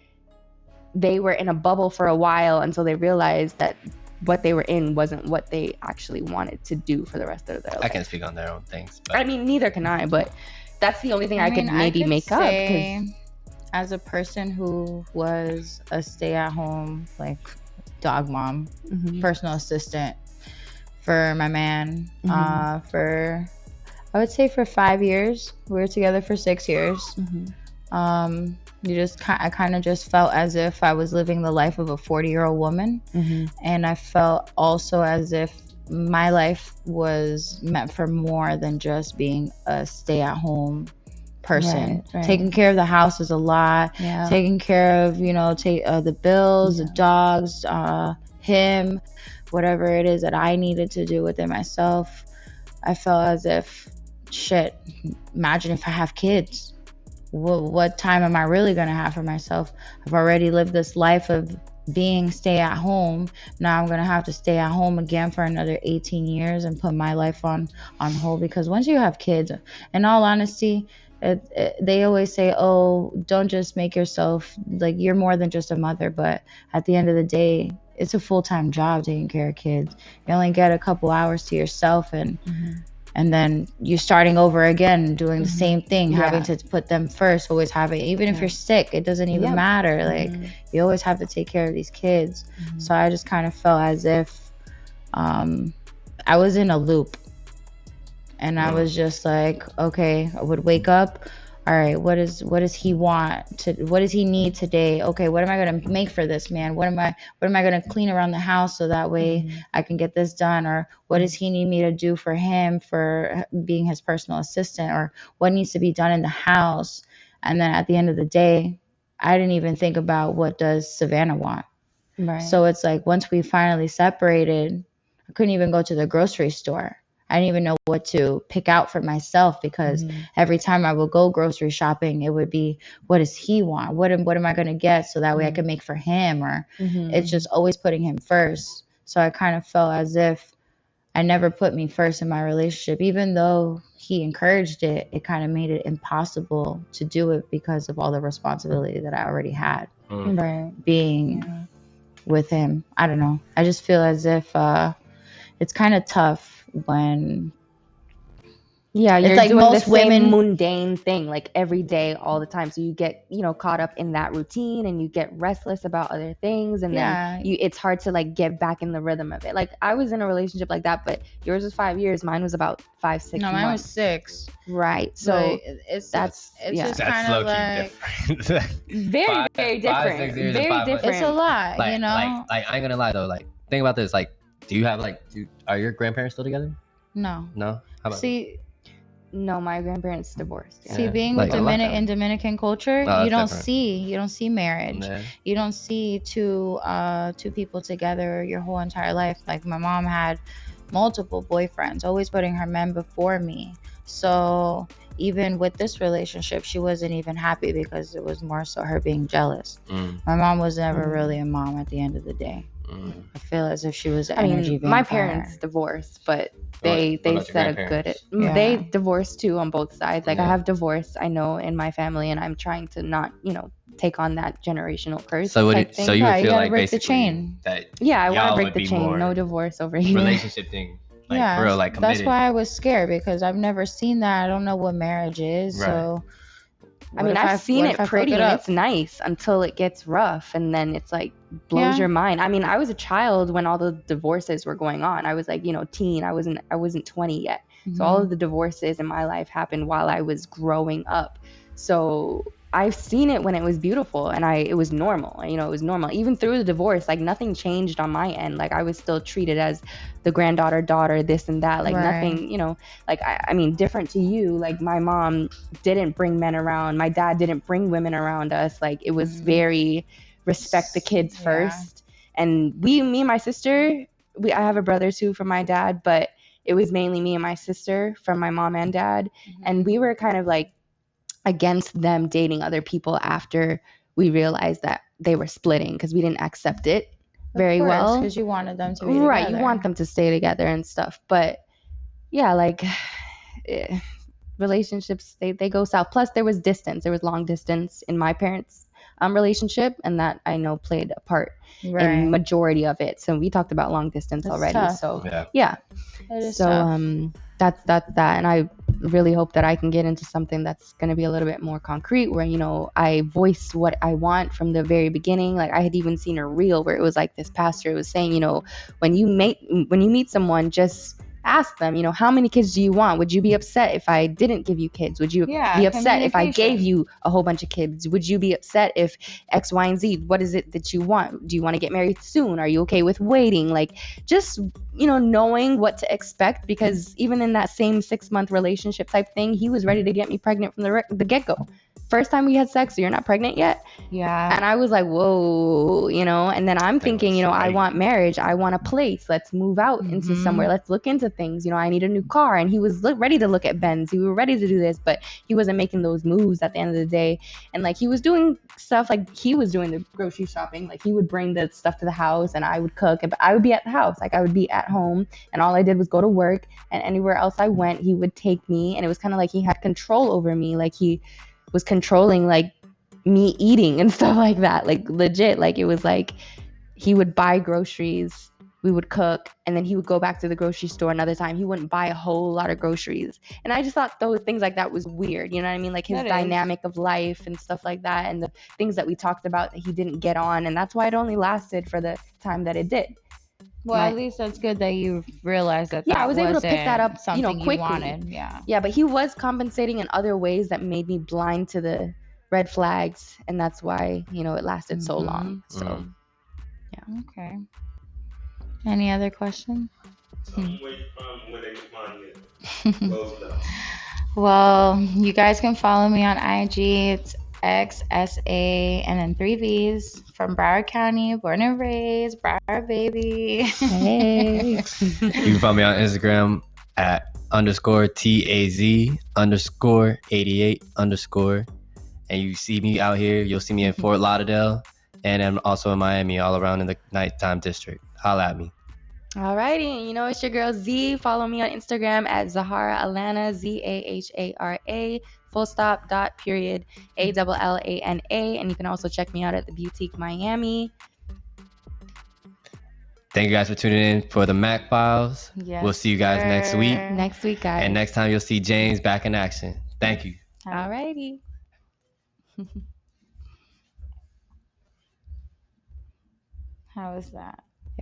they were in a bubble for a while until they realized that what they were in wasn't what they actually wanted to do for the rest of their life. I can't speak on their own things, but I mean, neither can I, but that's the only thing I could maybe make up. As a person who was a stay-at-home, like, dog mom, personal assistant for my man, for, I would say, for 5 years. We were together for 6 years. I kind of just felt as if I was living the life of a 40-year-old woman. And I felt also as if my life was meant for more than just being a stay-at-home person. Right. Taking care of the house is a lot. Taking care of, you know, the bills, the dogs, him, whatever it is that I needed to do within myself. I felt as if, shit, imagine if I have kids. What time am I really going to have for myself? I've already lived this life of being stay at home. Now I'm going to have to stay at home again for another 18 years and put my life on hold, because once you have kids, in all honesty, they always say, oh, don't just make yourself like you're more than just a mother. But at the end of the day, it's a full-time job taking care of kids. You only get a couple hours to yourself, and then you're starting over again, doing the same thing, having to put them first, always having, even if you're sick, it doesn't even matter. Like, you always have to take care of these kids. So I just kind of felt as if I was in a loop. And I was just like, okay, I would wake up. All right, what does he want what does he need today? Okay, what am I gonna make for this man? What am I gonna clean around the house so that way I can get this done? Or what does he need me to do for him for being his personal assistant? Or what needs to be done in the house? And then at the end of the day, I didn't even think about what does Savannah want. Right. So it's like once we finally separated, I couldn't even go to the grocery store. I didn't even know what to pick out for myself, because every time I would go grocery shopping, it would be, what does he want? What am I going to get so that way I can make for him? Or it's just always putting him first. So I kind of felt as if I never put me first in my relationship. Even though he encouraged it, it kind of made it impossible to do it because of all the responsibility that I already had being with him. I don't know. I just feel as if it's kind of tough when you're like doing most the women same mundane thing like every day all the time, so you get, you know, caught up in that routine and you get restless about other things, and then it's hard to like get back in the rhythm of it. Like, I was in a relationship like that, but yours was 5 years, mine was about 5-6 months. Mine was 6. Right. So it's just kind of like very different. Very different. It's a lot, like, you know. Like I ain't gonna lie though. Like, think about this. Like, do you have are your grandparents still together? No. How about no, my grandparents divorced. See, being with in Dominican culture, you don't see marriage. You don't see two people together your whole entire life. Like, my mom had multiple boyfriends, always putting her men before me. So even with this relationship, she wasn't even happy because it was more so her being jealous. My mom was never really a mom at the end of the day. I feel as if she was an energy vampire. My parents divorced, but they set a good they divorced too on both sides. Like, I have divorce, I know, in my family, and I'm trying to not, you know, take on that generational curse. So you would feel like break basically the chain. That I want to break the chain. No divorce over here. Relationship thing. Like, for real, like, committed. That's why I was scared, because I've never seen that. I don't know what marriage is. Right. So I mean, I've seen it pretty and it's nice until it gets rough, and then it's like blows your mind. I mean, I was a child when all the divorces were going on. I was like, you know, teen. I wasn't 20 yet. So all of the divorces in my life happened while I was growing up. So I've seen it when it was beautiful, and it was normal. You know, it was normal. Even through the divorce, like, nothing changed on my end. Like, I was still treated as the granddaughter, daughter, this and that. Like, nothing, you know, like, I mean, different to you. Like, my mom didn't bring men around. My dad didn't bring women around us. Like, it was very respect the kids first. And me and my sister, I have a brother too from my dad, but it was mainly me and my sister from my mom and dad. And we were kind of like against them dating other people after we realized that they were splitting, because we didn't accept it very well. Because you wanted them to be right, together. you want them to stay together and stuff. But yeah, like relationships, they go south. Plus there was distance, there was long distance in my parents' relationship, and that I know played a part in majority of it. So we talked about long distance already. Tough. So yeah, so tough. That's that. And I really hope that I can get into something that's going to be a little bit more concrete, where, you know, I voice what I want from the very beginning. Like I had even seen a reel where it was like this pastor was saying, you know, when you meet someone, just ask them, you know, how many kids do you want? Would you be upset if I didn't give you kids? Would you be upset if I gave you a whole bunch of kids? Would you be upset if X, Y, and Z? What is it that you want? Do you want to get married soon? Are you okay with waiting? Like, just, you know, knowing what to expect, because even in that same 6-month relationship type thing, he was ready to get me pregnant from the get-go. First time we had sex, so you're not pregnant yet? Yeah. And I was like, whoa, you know. And then I'm thinking, you know, I want marriage, I want a place, let's move out into somewhere, let's look into things, you know, I need a new car. And he was ready to look at Benz, he was ready to do this, but he wasn't making those moves at the end of the day. And like, he was doing stuff, like he was doing the grocery shopping, like he would bring the stuff to the house and I would cook, but I would be at the house, like I would be at home, and all I did was go to work, and anywhere else I went, he would take me. And it was kind of like he had control over me, like he was controlling like me eating and stuff like that, like legit. Like it was like he would buy groceries, we would cook, and then he would go back to the grocery store another time. He wouldn't buy a whole lot of groceries. And I just thought those things like that was weird, you know what I mean? Like his dynamic of life and stuff like that, and the things that we talked about that he didn't get on. And that's why it only lasted for the time that it did. Well, at least that's good that you realized that. Yeah, I was able to pick that up, you know, quickly. You wanted. Yeah, but he was compensating in other ways that made me blind to the red flags, and that's why, you know, it lasted so long. So yeah. Okay. Any other questions? Where you from, where they can find you? Close it up. Well, you guys can follow me on IG. It's XSA and then 3 V's, from Broward County, born and raised, Broward baby. Hey. You can find me on Instagram at _TAZ_88_. And you see me out here, you'll see me in Fort Lauderdale, and I'm also in Miami, all around in the nighttime district. Holla at me. Alrighty, you know, it's your girl Z. Follow me on Instagram at Zahara Alana, ZAHARA, _ALLANA. And you can also check me out at the Boutique Miami. Thank you guys for tuning in for the Mac Files. Yes, we'll see you guys next week. Next week, guys. And next time you'll see James back in action. Thank you. Alrighty. How is that?